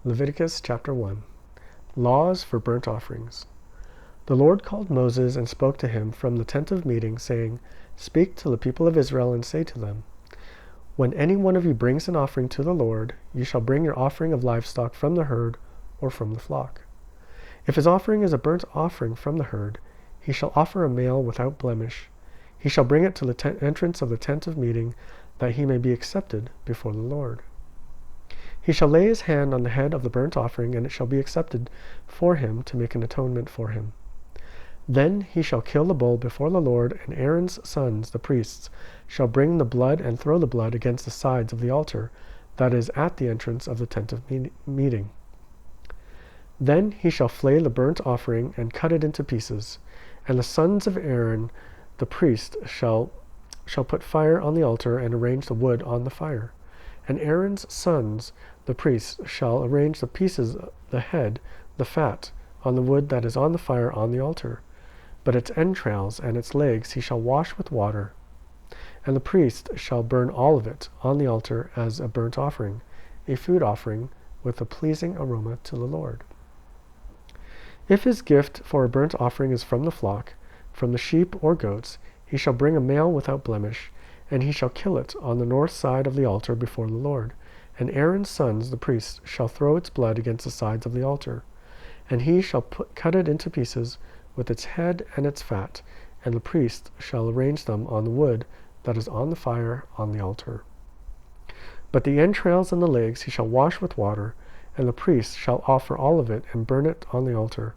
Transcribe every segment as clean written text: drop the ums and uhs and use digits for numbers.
Leviticus chapter 1. Laws for burnt offerings. The Lord called Moses and spoke to him from the tent of meeting, saying, Speak to the people of Israel and say to them, When any one of you brings an offering to the Lord, you shall bring your offering of livestock from the herd or from the flock. If his offering is a burnt offering from the herd, he shall offer a male without blemish. He shall bring it to the entrance of the tent of meeting, that he may be accepted before the Lord. He shall lay his hand on the head of the burnt offering, and it shall be accepted for him to make an atonement for him. Then he shall kill the bull before the Lord, and Aaron's sons, the priests, shall bring the blood and throw the blood against the sides of the altar that is at the entrance of the tent of meeting. Then he shall flay the burnt offering and cut it into pieces, and the sons of Aaron, the priest, shall put fire on the altar and arrange the wood on the fire. And Aaron's sons, the priests, shall arrange the pieces, the head, the fat, on the wood that is on the fire on the altar. But its entrails and its legs he shall wash with water. And the priest shall burn all of it on the altar as a burnt offering, a food offering with a pleasing aroma to the Lord. If his gift for a burnt offering is from the flock, from the sheep or goats, he shall bring a male without blemish, and he shall kill it on the north side of the altar before the Lord. And Aaron's sons, the priests, shall throw its blood against the sides of the altar. And he shall cut it into pieces with its head and its fat, and the priest shall arrange them on the wood that is on the fire on the altar. But the entrails and the legs he shall wash with water, and the priest shall offer all of it and burn it on the altar.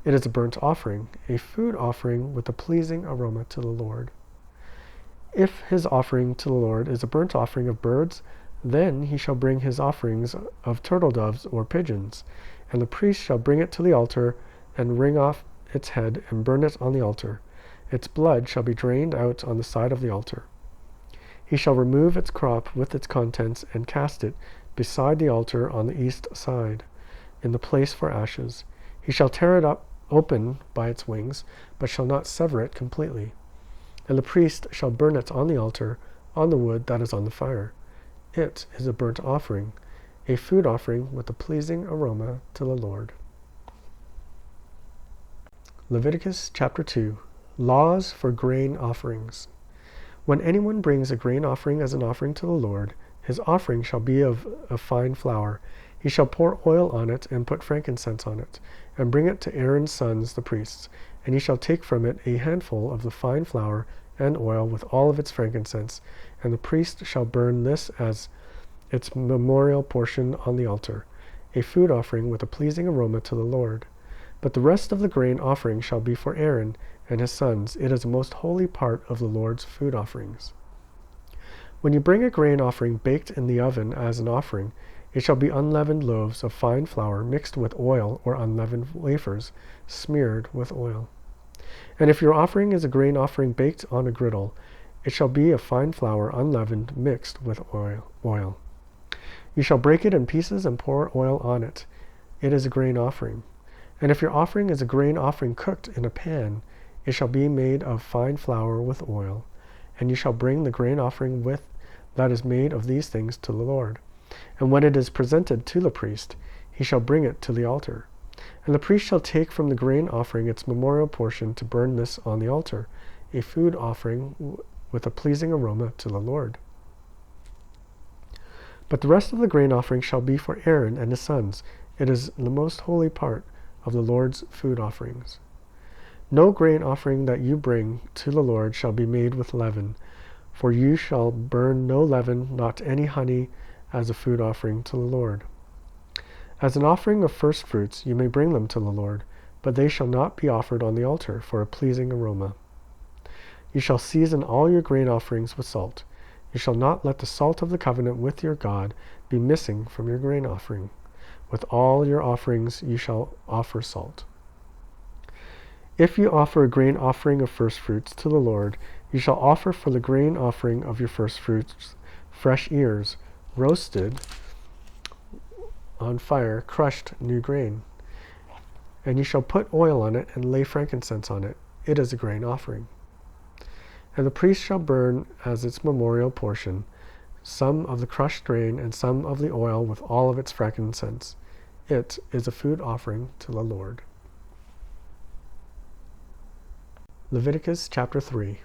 It is a burnt offering, a food offering with a pleasing aroma to the Lord. If his offering to the Lord is a burnt offering of birds, then he shall bring his offerings of turtle doves or pigeons, and the priest shall bring it to the altar and wring off its head and burn it on the altar. Its blood shall be drained out on the side of the altar. He shall remove its crop with its contents and cast it beside the altar on the east side, in the place for ashes. He shall tear it up open by its wings, but shall not sever it completely. And the priest shall burn it on the altar, on the wood that is on the fire. It is a burnt offering, a food offering with a pleasing aroma to the Lord. Leviticus chapter 2. Laws for grain offerings. When anyone brings a grain offering as an offering to the Lord, his offering shall be of fine flour. He shall pour oil on it and put frankincense on it, and bring it to Aaron's sons, the priests. And he shall take from it a handful of the fine flour and oil with all of its frankincense, and the priest shall burn this as its memorial portion on the altar, a food offering with a pleasing aroma to the Lord. But the rest of the grain offering shall be for Aaron and his sons. It is a most holy part of the Lord's food offerings. When you bring a grain offering baked in the oven as an offering, it shall be unleavened loaves of fine flour mixed with oil, or unleavened wafers smeared with oil. And if your offering is a grain offering baked on a griddle, it shall be of fine flour unleavened mixed with oil. You shall break it in pieces and pour oil on it. It is a grain offering. And if your offering is a grain offering cooked in a pan, it shall be made of fine flour with oil. And you shall bring the grain offering that is made of these things to the Lord. And when it is presented to the priest, he shall bring it to the altar. And the priest shall take from the grain offering its memorial portion to burn this on the altar, a food offering with a pleasing aroma to the Lord. But the rest of the grain offering shall be for Aaron and his sons. It is the most holy part of the Lord's food offerings. No grain offering that you bring to the Lord shall be made with leaven, for you shall burn no leaven, not any honey, as a food offering to the Lord. As an offering of first fruits you may bring them to the Lord, but they shall not be offered on the altar for a pleasing aroma. You shall season all your grain offerings with salt. You shall not let the salt of the covenant with your God be missing from your grain offering. With all your offerings you shall offer salt. If you offer a grain offering of first fruits to the Lord, you shall offer for the grain offering of your first fruits fresh ears, roasted on fire, crushed new grain. And you shall put oil on it and lay frankincense on it. It is a grain offering. And the priest shall burn as its memorial portion some of the crushed grain and some of the oil with all of its frankincense. It is a food offering to the Lord. Leviticus chapter 3.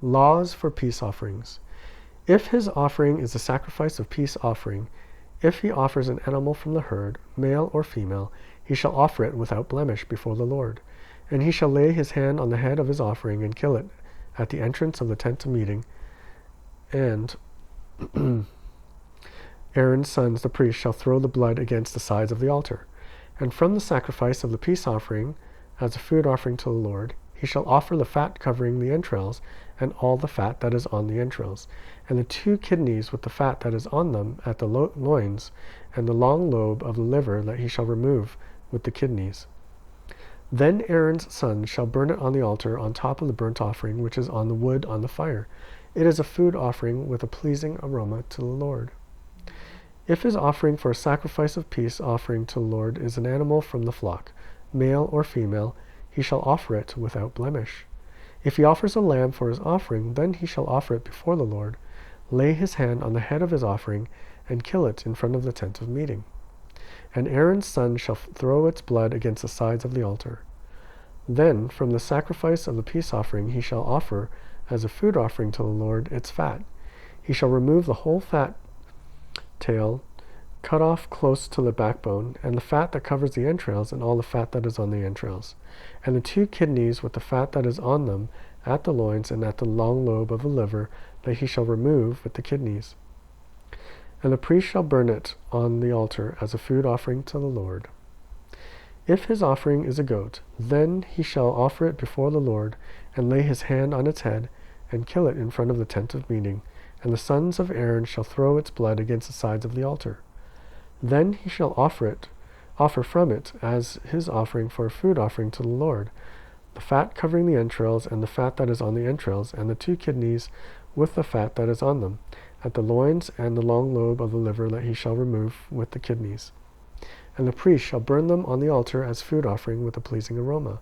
Laws for peace offerings. If his offering is a sacrifice of peace offering, if he offers an animal from the herd, male or female, he shall offer it without blemish before the Lord. And he shall lay his hand on the head of his offering and kill it at the entrance of the tent of meeting. And Aaron's sons, the priests, shall throw the blood against the sides of the altar. And from the sacrifice of the peace offering, as a food offering to the Lord, he shall offer the fat covering the entrails, and all the fat that is on the entrails, and the 2 kidneys with the fat that is on them at the loins, and the long lobe of the liver that he shall remove with the kidneys. Then Aaron's sons shall burn it on the altar on top of the burnt offering which is on the wood on the fire. It is a food offering with a pleasing aroma to the Lord. If his offering for a sacrifice of peace offering to the Lord is an animal from the flock, male or female, he shall offer it without blemish. If he offers a lamb for his offering, then he shall offer it before the Lord, lay his hand on the head of his offering, and kill it in front of the tent of meeting. And Aaron's son shall throw its blood against the sides of the altar. Then from the sacrifice of the peace offering he shall offer, as a food offering to the Lord, its fat. He shall remove the whole fat tail, cut off close to the backbone, and the fat that covers the entrails, and all the fat that is on the entrails, and the 2 kidneys with the fat that is on them at the loins and at the long lobe of the liver that he shall remove with the kidneys. And the priest shall burn it on the altar as a food offering to the Lord. If his offering is a goat, then he shall offer it before the Lord, and lay his hand on its head, and kill it in front of the tent of meeting, and the sons of Aaron shall throw its blood against the sides of the altar. Then he shall offer from it as his offering for a food offering to the Lord, the fat covering the entrails, and the fat that is on the entrails, and the 2 kidneys with the fat that is on them, at the loins and the long lobe of the liver that he shall remove with the kidneys. And the priest shall burn them on the altar as food offering with a pleasing aroma.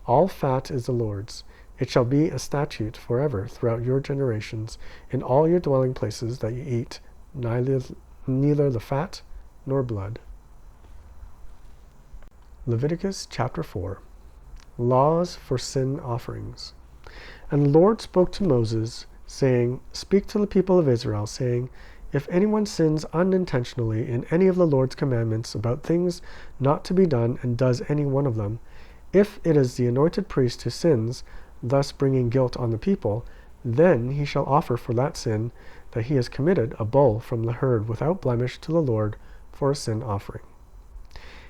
All fat is the Lord's. It shall be a statute forever throughout your generations, in all your dwelling places, that you eat neither the fat nor blood. Leviticus chapter 4. Laws for sin offerings. And the Lord spoke to Moses, saying, Speak to the people of Israel, saying, If anyone sins unintentionally in any of the Lord's commandments about things not to be done, and does any one of them, if it is the anointed priest who sins, thus bringing guilt on the people, then he shall offer for that sin that he has committed a bull from the herd without blemish to the Lord for a sin offering.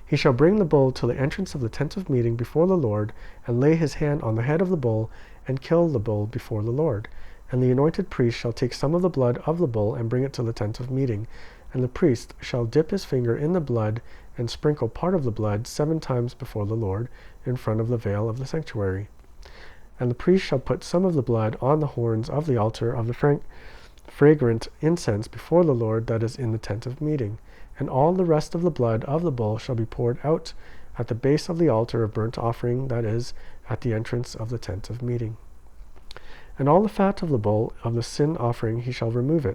He shall bring the bull to the entrance of the tent of meeting before the Lord, and lay his hand on the head of the bull, and kill the bull before the Lord. And the anointed priest shall take some of the blood of the bull, and bring it to the tent of meeting. And the priest shall dip his finger in the blood, and sprinkle part of the blood 7 times before the Lord, in front of the veil of the sanctuary. And the priest shall put some of the blood on the horns of the altar of the fragrant incense before the Lord that is in the tent of meeting. And all the rest of the blood of the bull shall be poured out at the base of the altar of burnt offering that is at the entrance of the tent of meeting. And all the fat of the bull of the sin offering he shall remove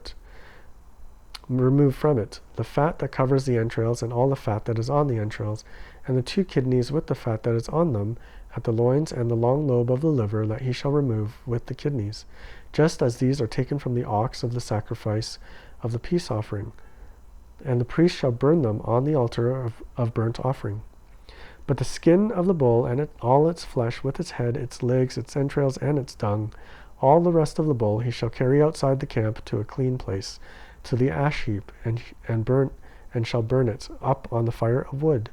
from it, the fat that covers the entrails, and all the fat that is on the entrails, and the 2 kidneys with the fat that is on them, at the loins and the long lobe of the liver that he shall remove with the kidneys, just as these are taken from the ox of the sacrifice of the peace offering. And the priest shall burn them on the altar of burnt offering. But the skin of the bull, and all its flesh, with its head, its legs, its entrails, and its dung, all the rest of the bull he shall carry outside the camp to a clean place, to the ash heap, and shall burn it up on the fire of wood.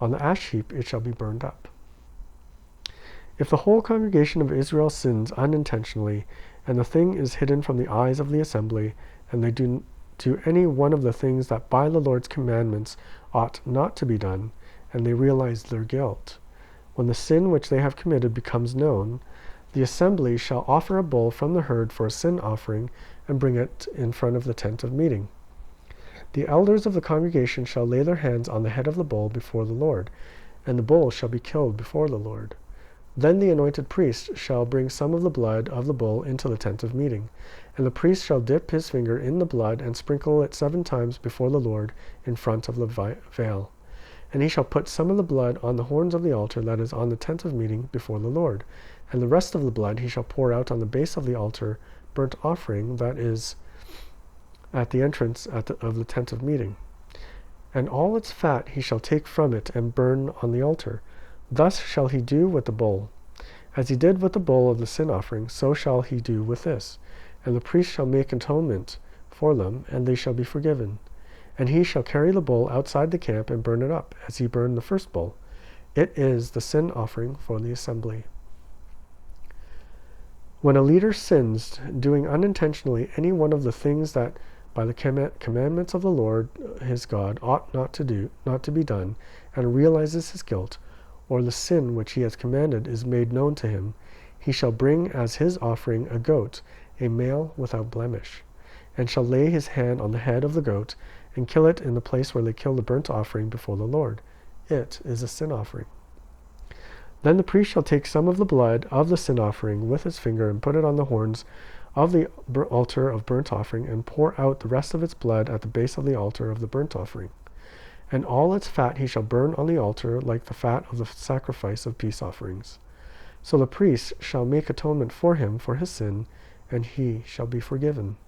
On the ash heap it shall be burned up. If the whole congregation of Israel sins unintentionally, and the thing is hidden from the eyes of the assembly, and they do any one of the things that by the Lord's commandments ought not to be done, and they realize their guilt, when the sin which they have committed becomes known, the assembly shall offer a bull from the herd for a sin offering, and bring it in front of the tent of meeting. The elders of the congregation shall lay their hands on the head of the bull before the Lord, and the bull shall be killed before the Lord. Then the anointed priest shall bring some of the blood of the bull into the tent of meeting, and the priest shall dip his finger in the blood, and sprinkle it 7 times before the Lord in front of the veil. And he shall put some of the blood on the horns of the altar that is on the tent of meeting before the Lord. And the rest of the blood he shall pour out on the base of the altar burnt offering that is at the entrance of the tent of meeting. And all its fat he shall take from it and burn on the altar. Thus shall he do with the bull. As he did with the bull of the sin offering, so shall he do with this. And the priest shall make atonement for them, and they shall be forgiven. And he shall carry the bull outside the camp and burn it up, as he burned the first bull. It is the sin offering for the assembly. When a leader sins, doing unintentionally any one of the things that by the commandments of the Lord his God ought not to be done, and realizes his guilt, or the sin which he has commanded is made known to him, he shall bring as his offering a goat, a male without blemish, and shall lay his hand on the head of the goat, and kill it in the place where they kill the burnt offering before the Lord. It is a sin offering. Then the priest shall take some of the blood of the sin offering with his finger and put it on the horns of the altar of burnt offering, and pour out the rest of its blood at the base of the altar of the burnt offering. And all its fat he shall burn on the altar like the fat of the sacrifice of peace offerings. So the priest shall make atonement for him for his sin, and he shall be forgiven.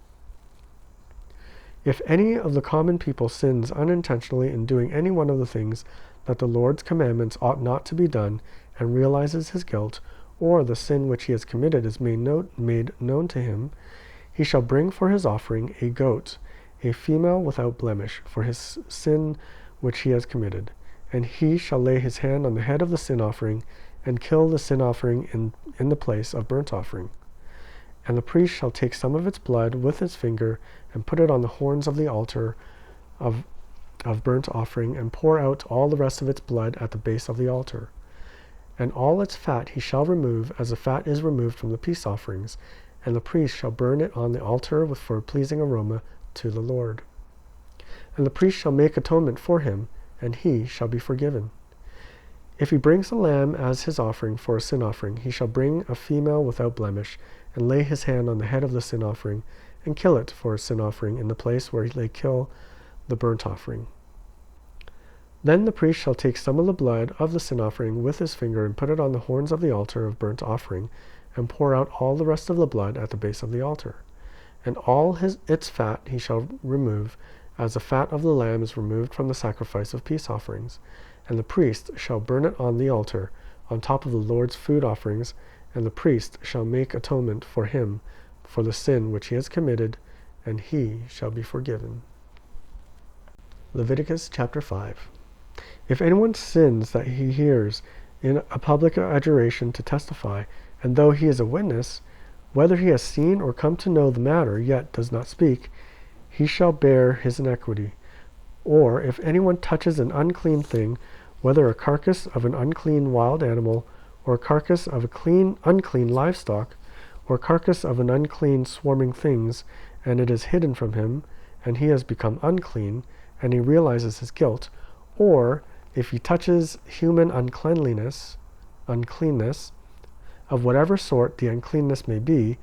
If any of the common people sins unintentionally in doing any one of the things that the Lord's commandments ought not to be done, and realizes his guilt, or the sin which he has committed is made known to him, he shall bring for his offering a goat, a female without blemish, for his sin which he has committed. And he shall lay his hand on the head of the sin offering, and kill the sin offering in the place of burnt offering. And the priest shall take some of its blood with his finger, and put it on the horns of the altar of burnt offering, and pour out all the rest of its blood at the base of the altar. And all its fat he shall remove, as the fat is removed from the peace offerings, and the priest shall burn it on the altar for a pleasing aroma to the Lord. And the priest shall make atonement for him, and he shall be forgiven. If he brings a lamb as his offering for a sin offering, he shall bring a female without blemish, and lay his hand on the head of the sin offering, and kill it for a sin offering in the place where they kill the burnt offering. Then the priest shall take some of the blood of the sin offering with his finger, and put it on the horns of the altar of burnt offering, and pour out all the rest of the blood at the base of the altar. And all its fat he shall remove, as the fat of the lamb is removed from the sacrifice of peace offerings. And the priest shall burn it on the altar, on top of the Lord's food offerings, and the priest shall make atonement for him for the sin which he has committed, and he shall be forgiven. Leviticus chapter 5. If anyone sins that he hears in a public adjuration to testify, and though he is a witness, whether he has seen or come to know the matter, yet does not speak, he shall bear his iniquity. Or if anyone touches an unclean thing, whether a carcass of an unclean wild animal, or a carcass of unclean livestock, or a carcass of an unclean swarming things, and it is hidden from him, and he has become unclean, and he realizes his guilt, or if he touches human uncleanness, of whatever sort the uncleanness may be,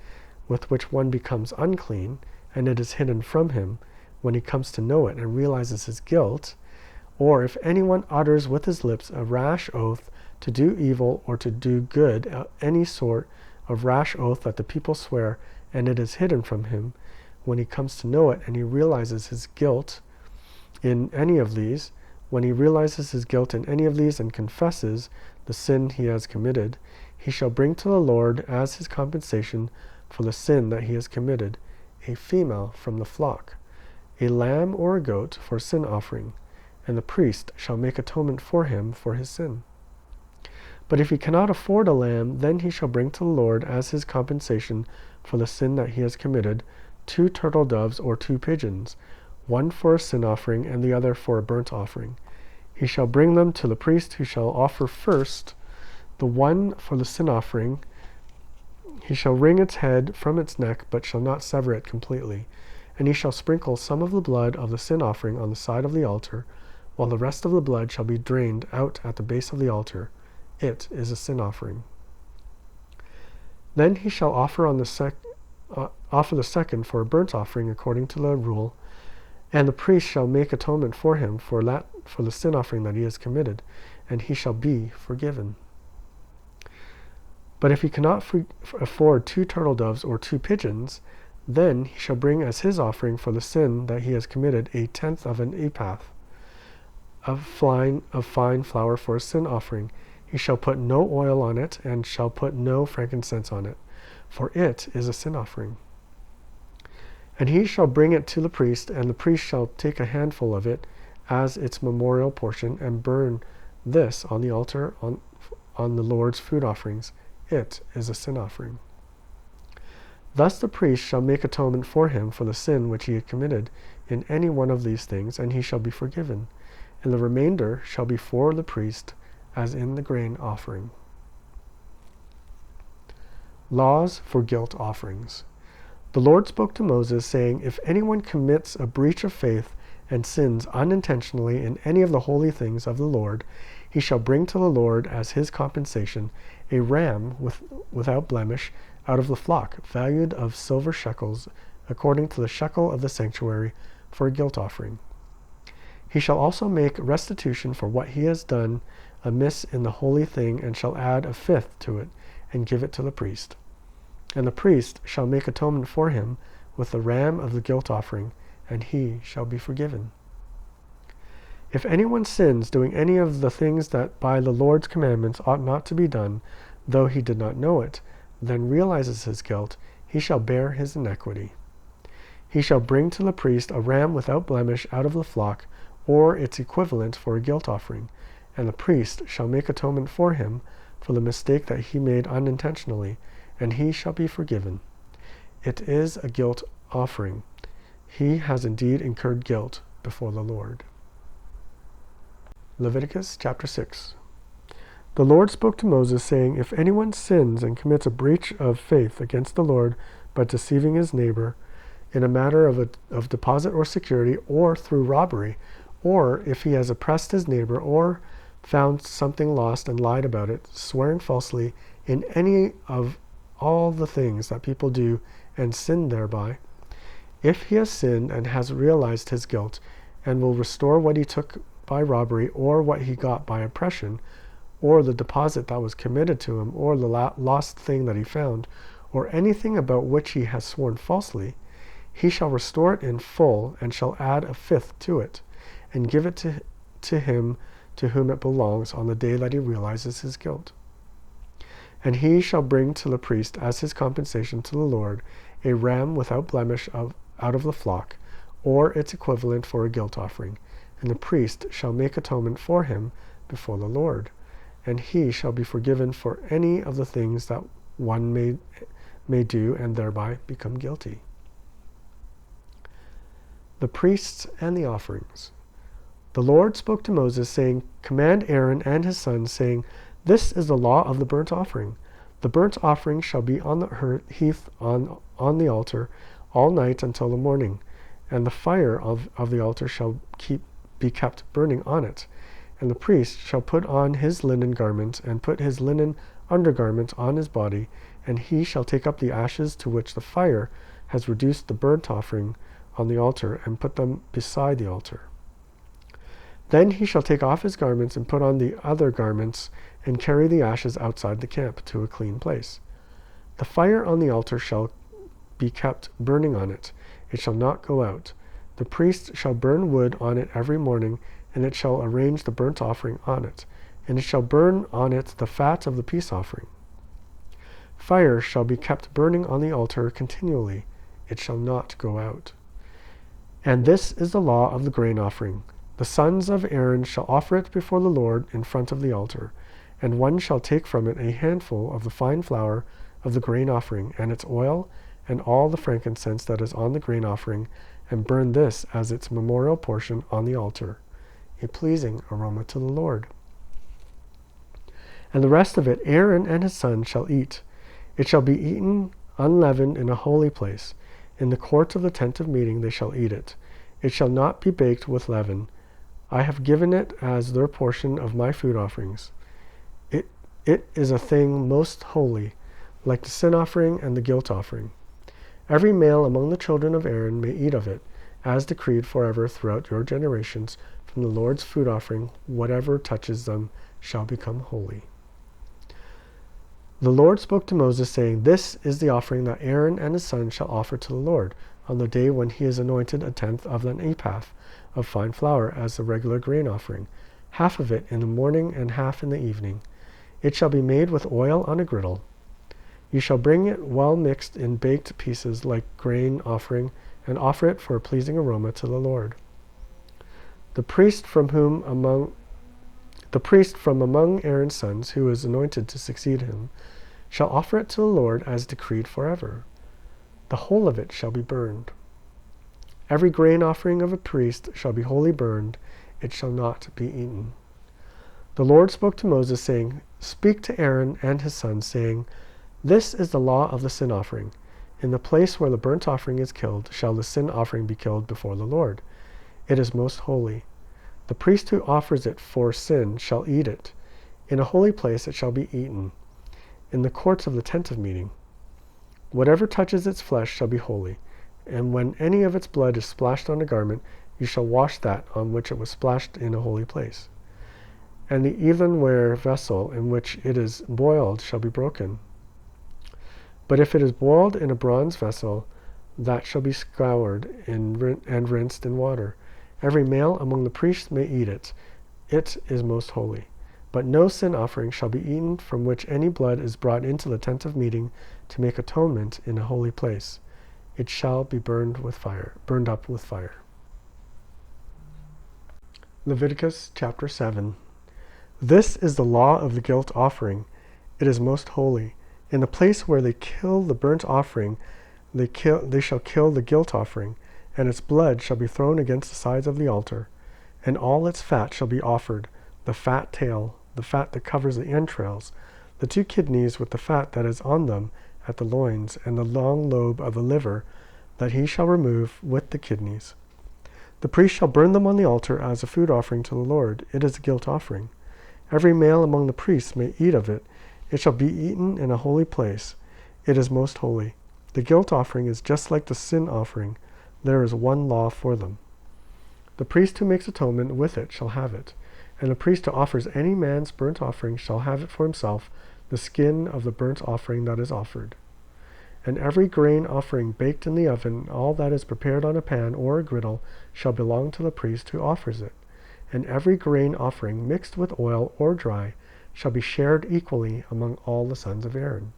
with which one becomes unclean, and it is hidden from him, when he comes to know it and realizes his guilt, or if anyone utters with his lips a rash oath to do evil or to do good, any sort of rash oath that the people swear, and it is hidden from him, when he comes to know it and he realizes his guilt in any of these, when he realizes his guilt in any of these and confesses the sin he has committed, he shall bring to the Lord as his compensation for the sin that he has committed a female from the flock, a lamb or a goat for sin offering, and the priest shall make atonement for him for his sin. But if he cannot afford a lamb, then he shall bring to the Lord as his compensation for the sin that he has committed 2 turtle doves or 2 pigeons, one for a sin offering and the other for a burnt offering. He shall bring them to the priest, who shall offer first the one for the sin offering. He shall wring its head from its neck, but shall not sever it completely. And he shall sprinkle some of the blood of the sin offering on the side of the altar, while the rest of the blood shall be drained out at the base of the altar. It is a sin offering. Then he shall offer the second for a burnt offering according to the rule, And the priest shall make atonement for him for the sin offering that he has committed, and he shall be forgiven. But if he cannot afford 2 turtle doves or 2 pigeons, then he shall bring as his offering for the sin that he has committed 1/10 of an ephah of fine flour for a sin offering. He shall put no oil on it, and shall put no frankincense on it, for it is a sin offering. And he shall bring it to the priest, and the priest shall take a handful of it as its memorial portion, and burn this on the altar on the Lord's food offerings. It is a sin offering. Thus the priest shall make atonement for him for the sin which he had committed in any one of these things, and he shall be forgiven. And the remainder shall be for the priest, as in the grain offering. Laws for guilt offerings. The Lord spoke to Moses, saying, If anyone commits a breach of faith and sins unintentionally in any of the holy things of the Lord, he shall bring to the Lord as his compensation a ram without blemish out of the flock, valued of silver shekels, according to the shekel of the sanctuary, for a guilt offering. He shall also make restitution for what he has done amiss in the holy thing, and shall add 1/5 to it, and give it to the priest. And the priest shall make atonement for him with the ram of the guilt offering, and he shall be forgiven. If anyone sins doing any of the things that by the Lord's commandments ought not to be done, though he did not know it, then realizes his guilt, he shall bear his iniquity. He shall bring to the priest a ram without blemish out of the flock, or its equivalent for a guilt offering, and the priest shall make atonement for him for the mistake that he made unintentionally, and he shall be forgiven. It is a guilt offering. He has indeed incurred guilt before the Lord. Leviticus chapter 6. The Lord spoke to Moses, saying, If anyone sins and commits a breach of faith against the Lord by deceiving his neighbor in a matter of deposit or security, or through robbery, or if he has oppressed his neighbor, or found something lost and lied about it, swearing falsely in any of all the things that people do and sin thereby, if he has sinned and has realized his guilt, and will restore what he took by robbery, or what he got by oppression, or the deposit that was committed to him, or the lost thing that he found, or anything about which he has sworn falsely, he shall restore it in full, and shall add 1/5 to it, and give it to him to whom it belongs on the day that he realizes his guilt. And he shall bring to the priest as his compensation to the Lord a ram without blemish out of the flock, or its equivalent for a guilt offering, and the priest shall make atonement for him before the Lord, and he shall be forgiven for any of the things that one may do and thereby become guilty. The priests and the offerings. The Lord spoke to Moses, saying, Command Aaron and his sons, saying, This is the law of the burnt offering. The burnt offering shall be on the hearth on the altar all night until the morning, and the fire of the altar shall be kept burning on it. And the priest shall put on his linen garment, and put his linen undergarment on his body, and he shall take up the ashes to which the fire has reduced the burnt offering on the altar, and put them beside the altar. Then he shall take off his garments and put on the other garments, and carry the ashes outside the camp to a clean place. The fire on the altar shall be kept burning on it. It shall not go out. The priest shall burn wood on it every morning, and it shall arrange the burnt offering on it, and it shall burn on it the fat of the peace offering. Fire shall be kept burning on the altar continually. It shall not go out. And this is the law of the grain offering. The sons of Aaron shall offer it before the Lord in front of the altar, and one shall take from it a handful of the fine flour of the grain offering, and its oil, and all the frankincense that is on the grain offering, and burn this as its memorial portion on the altar, a pleasing aroma to the Lord. And the rest of it Aaron and his sons shall eat. It shall be eaten unleavened in a holy place. In the court of the tent of meeting they shall eat it. It shall not be baked with leaven. I have given it as their portion of my food offerings. It is a thing most holy, like the sin offering and the guilt offering. Every male among the children of Aaron may eat of it, as decreed forever throughout your generations. From the Lord's food offering, whatever touches them shall become holy. The Lord spoke to Moses, saying, This is the offering that Aaron and his sons shall offer to the Lord on the day when he is anointed, a tenth of an ephah of fine flour as the regular grain offering, half of it in the morning and half in the evening. It shall be made with oil on a griddle. You shall bring it well mixed in baked pieces like grain offering, and offer it for a pleasing aroma to the Lord. The priest from among Aaron's sons, who is anointed to succeed him, shall offer it to the Lord as decreed forever. The whole of it shall be burned. Every grain offering of a priest shall be wholly burned, it shall not be eaten. The Lord spoke to Moses, saying, Speak to Aaron and his sons, saying, This is the law of the sin offering. In the place where the burnt offering is killed, shall the sin offering be killed before the Lord. It is most holy. The priest who offers it for sin shall eat it. In a holy place it shall be eaten, in the courts of the tent of meeting. Whatever touches its flesh shall be holy, and when any of its blood is splashed on a garment, you shall wash that on which it was splashed in a holy place. And the earthenware vessel in which it is boiled shall be broken. But if it is boiled in a bronze vessel, that shall be scoured and rinsed in water. Every male among the priests may eat it. It is most holy. But no sin offering shall be eaten from which any blood is brought into the tent of meeting to make atonement in a holy place. It shall be burned up with fire. Leviticus chapter 7. This is the law of the guilt offering. It is most holy. In the place where they kill the burnt offering, they shall kill the guilt offering, and its blood shall be thrown against the sides of the altar, and all its fat shall be offered, the fat tail, the fat that covers the entrails, the 2 kidneys with the fat that is on them at the loins, and the long lobe of the liver that he shall remove with the kidneys. The priest shall burn them on the altar as a food offering to the Lord. It is a guilt offering. Every male among the priests may eat of it. It shall be eaten in a holy place. It is most holy. The guilt offering is just like the sin offering. There is one law for them. The priest who makes atonement with it shall have it, and the priest who offers any man's burnt offering shall have it for himself, the skin of the burnt offering that is offered. And every grain offering baked in the oven, all that is prepared on a pan or a griddle, shall belong to the priest who offers it. And every grain offering mixed with oil or dry shall be shared equally among all the sons of Aaron.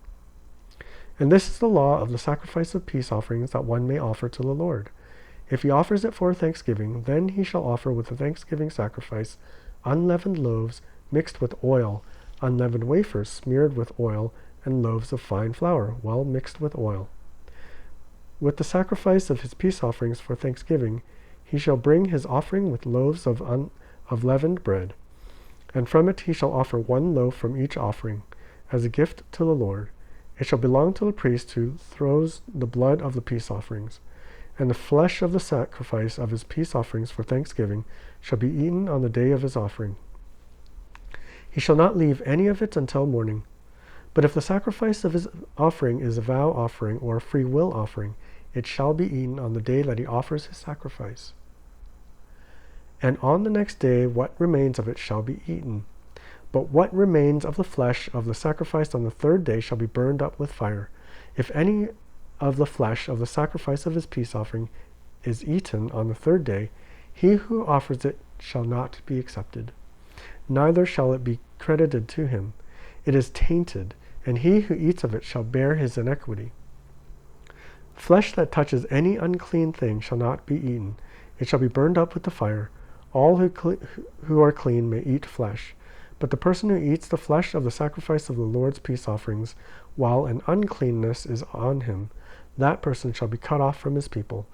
And this is the law of the sacrifice of peace offerings that one may offer to the Lord. If he offers it for thanksgiving, then he shall offer with the thanksgiving sacrifice unleavened loaves mixed with oil, unleavened wafers smeared with oil, and loaves of fine flour, well mixed with oil. With the sacrifice of his peace offerings for thanksgiving, he shall bring his offering with loaves of leavened bread, and from it he shall offer 1 loaf from each offering, as a gift to the Lord. It shall belong to the priest who throws the blood of the peace offerings, and the flesh of the sacrifice of his peace offerings for thanksgiving shall be eaten on the day of his offering. He shall not leave any of it until morning. But if the sacrifice of his offering is a vow offering or a free will offering, it shall be eaten on the day that he offers his sacrifice. And on the next day what remains of it shall be eaten. But what remains of the flesh of the sacrifice on the 3rd day shall be burned up with fire. If any of the flesh of the sacrifice of his peace offering is eaten on the 3rd day, he who offers it shall not be accepted, neither shall it be credited to him. It is tainted, and he who eats of it shall bear his iniquity. Flesh that touches any unclean thing shall not be eaten. It shall be burned up with the fire. All who are clean may eat flesh. But the person who eats the flesh of the sacrifice of the Lord's peace offerings, while an uncleanness is on him, that person shall be cut off from his people.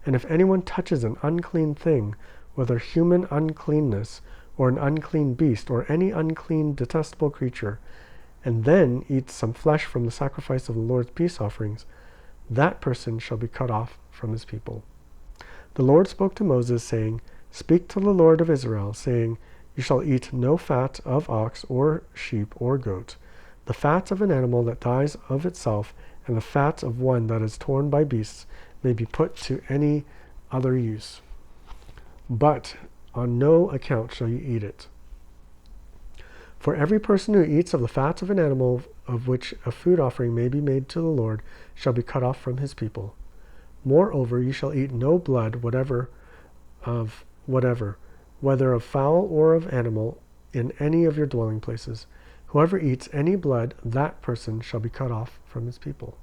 And if anyone touches an unclean thing, whether human uncleanness, or an unclean beast, or any unclean detestable creature, and then eats some flesh from the sacrifice of the Lord's peace offerings, that person shall be cut off from his people. The Lord spoke to Moses, saying, Speak to the Lord of Israel, saying, You shall eat no fat of ox or sheep or goat, the fat of an animal that dies of itself, and the fat of one that is torn by beasts may be put to any other use. But on no account shall you eat it. For every person who eats of the fat of an animal of which a food offering may be made to the Lord shall be cut off from his people. Moreover, you shall eat no blood whatever, whether of fowl or of animal, in any of your dwelling places. Whoever eats any blood, that person shall be cut off from his people.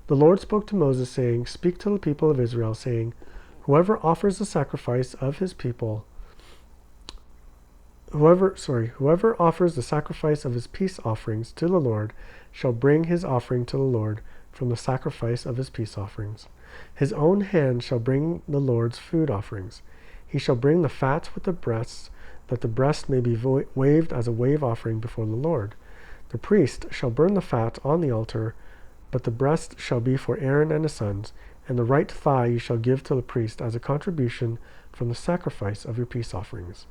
The Lord spoke to Moses, saying, Speak to the people of Israel, saying, Whoever offers the sacrifice of his people, whoever offers the sacrifice of his peace offerings to the Lord shall bring his offering to the Lord from the sacrifice of his peace offerings. His own hand shall bring the Lord's food offerings. He shall bring the fat with the breasts, that the breast may be waved as a wave offering before the Lord. The priest shall burn the fat on the altar, but the breast shall be for Aaron and his sons, and the right thigh you shall give to the priest as a contribution from the sacrifice of your peace offerings.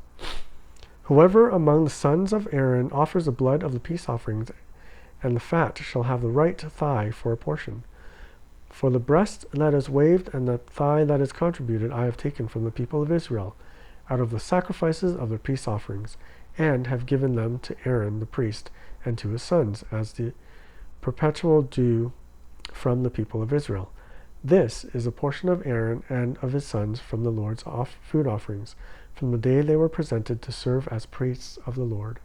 Whoever among the sons of Aaron offers the blood of the peace offerings and the fat shall have the right thigh for a portion. For the breast that is waved and the thigh that is contributed I have taken from the people of Israel, out of the sacrifices of their peace offerings, and have given them to Aaron the priest and to his sons as the perpetual due from the people of Israel. This is a portion of Aaron and of his sons from the Lord's food offerings, from the day they were presented to serve as priests of the Lord.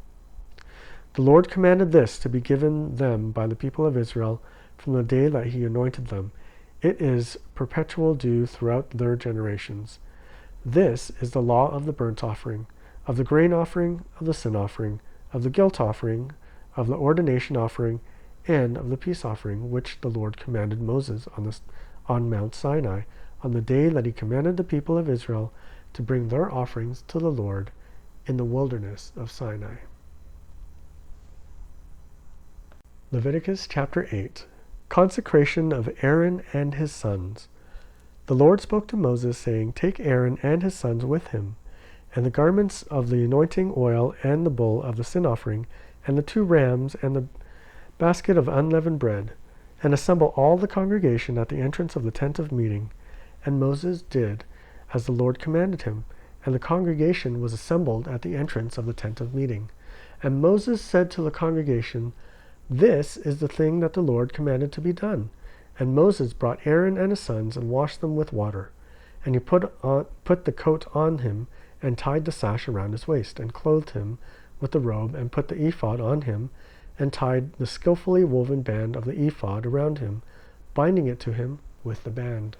The Lord commanded this to be given them by the people of Israel from the day that he anointed them. It is perpetual due throughout their generations. This is the law of the burnt offering, of the grain offering, of the sin offering, of the guilt offering, of the ordination offering, and of the peace offering, which the Lord commanded Moses on Mount Sinai, on the day that he commanded the people of Israel to bring their offerings to the Lord in the wilderness of Sinai. Leviticus chapter 8. Consecration of Aaron and his sons. The Lord spoke to Moses, saying, Take Aaron and his sons with him, and the garments of the anointing oil, and the bull of the sin offering, and the 2 rams, and the basket of unleavened bread, and assemble all the congregation at the entrance of the tent of meeting. And Moses did as the Lord commanded him, and the congregation was assembled at the entrance of the tent of meeting. And Moses said to the congregation, This is the thing that the Lord commanded to be done. And Moses brought Aaron and his sons and washed them with water. And he put the coat on him, and tied the sash around his waist, and clothed him with the robe, and put the ephod on him, and tied the skillfully woven band of the ephod around him, binding it to him with the band.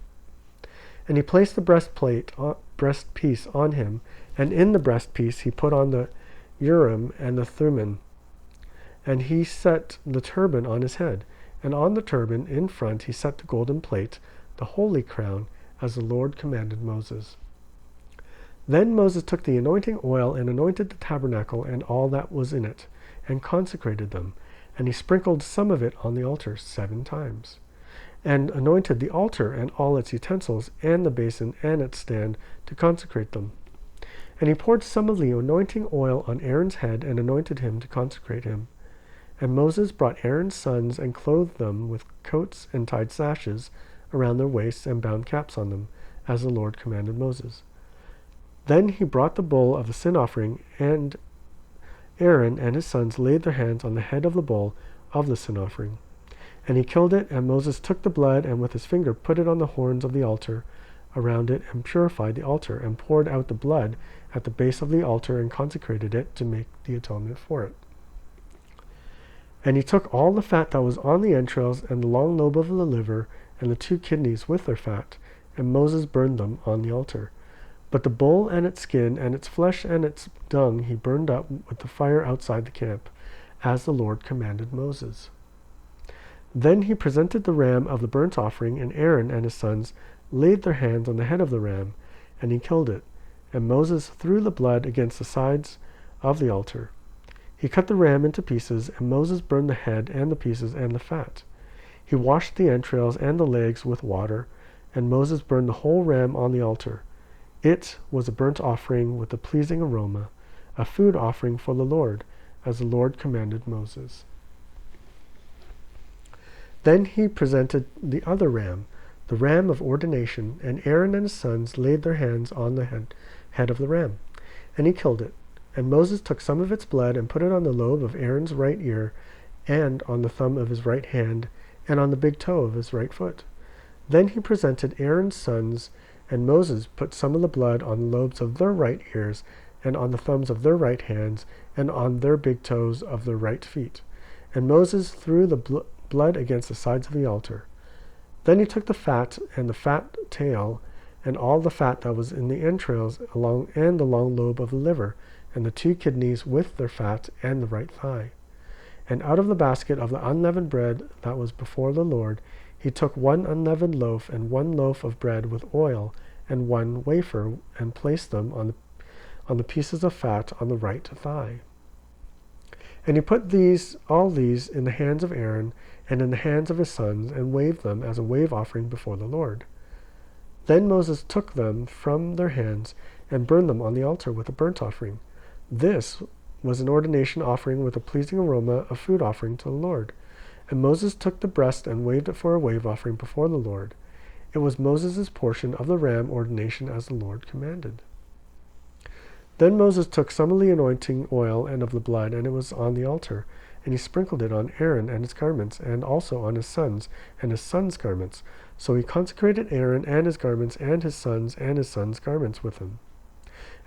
And he placed the breastpiece on him, and in the breastpiece he put on the Urim and the Thummim. And he set the turban on his head, and on the turban in front he set the golden plate, the holy crown, as the Lord commanded Moses. Then Moses took the anointing oil and anointed the tabernacle and all that was in it, and consecrated them, and he sprinkled some of it on the altar 7 times, and anointed the altar and all its utensils, and the basin and its stand, to consecrate them. And he poured some of the anointing oil on Aaron's head, and anointed him to consecrate him. And Moses brought Aaron's sons, and clothed them with coats, and tied sashes around their waists, and bound caps on them, as the Lord commanded Moses. Then he brought the bull of the sin offering, and Aaron and his sons laid their hands on the head of the bull of the sin offering. And he killed it, and Moses took the blood, and with his finger put it on the horns of the altar around it, and purified the altar, and poured out the blood at the base of the altar, and consecrated it to make the atonement for it. And he took all the fat that was on the entrails, and the long lobe of the liver, and the 2 kidneys with their fat, and Moses burned them on the altar. But the bull and its skin, and its flesh and its dung he burned up with the fire outside the camp, as the Lord commanded Moses. Then he presented the ram of the burnt offering, and Aaron and his sons laid their hands on the head of the ram, and he killed it. And Moses threw the blood against the sides of the altar. He cut the ram into pieces, and Moses burned the head and the pieces and the fat. He washed the entrails and the legs with water, and Moses burned the whole ram on the altar. It was a burnt offering with a pleasing aroma, a food offering for the Lord, as the Lord commanded Moses. Then he presented the other ram, the ram of ordination, and Aaron and his sons laid their hands on the head of the ram, and he killed it. And Moses took some of its blood and put it on the lobe of Aaron's right ear, and on the thumb of his right hand, and on the big toe of his right foot. Then he presented Aaron's sons, and Moses put some of the blood on the lobes of their right ears, and on the thumbs of their right hands, and on their big toes of their right feet. And Moses threw the blood against the sides of the altar. Then he took the fat and the fat tail, and all the fat that was in the entrails, and the long lobe of the liver, and the 2 kidneys with their fat, and the right thigh. And out of the basket of the unleavened bread that was before the Lord, he took 1 unleavened loaf and 1 loaf of bread with oil, and 1 wafer, and placed them on the pieces of fat on the right thigh. And he put all these in the hands of Aaron, and in the hands of his sons, and waved them as a wave offering before the Lord. Then Moses took them from their hands, and burned them on the altar with a burnt offering. This was an ordination offering with a pleasing aroma, a food offering to the Lord. And Moses took the breast and waved it for a wave offering before the Lord. It was Moses' portion of the ram ordination as the Lord commanded. Then Moses took some of the anointing oil and of the blood, and it was on the altar, and he sprinkled it on Aaron and his garments, and also on his sons and his sons' garments. So he consecrated Aaron and his garments, and his sons' garments with him.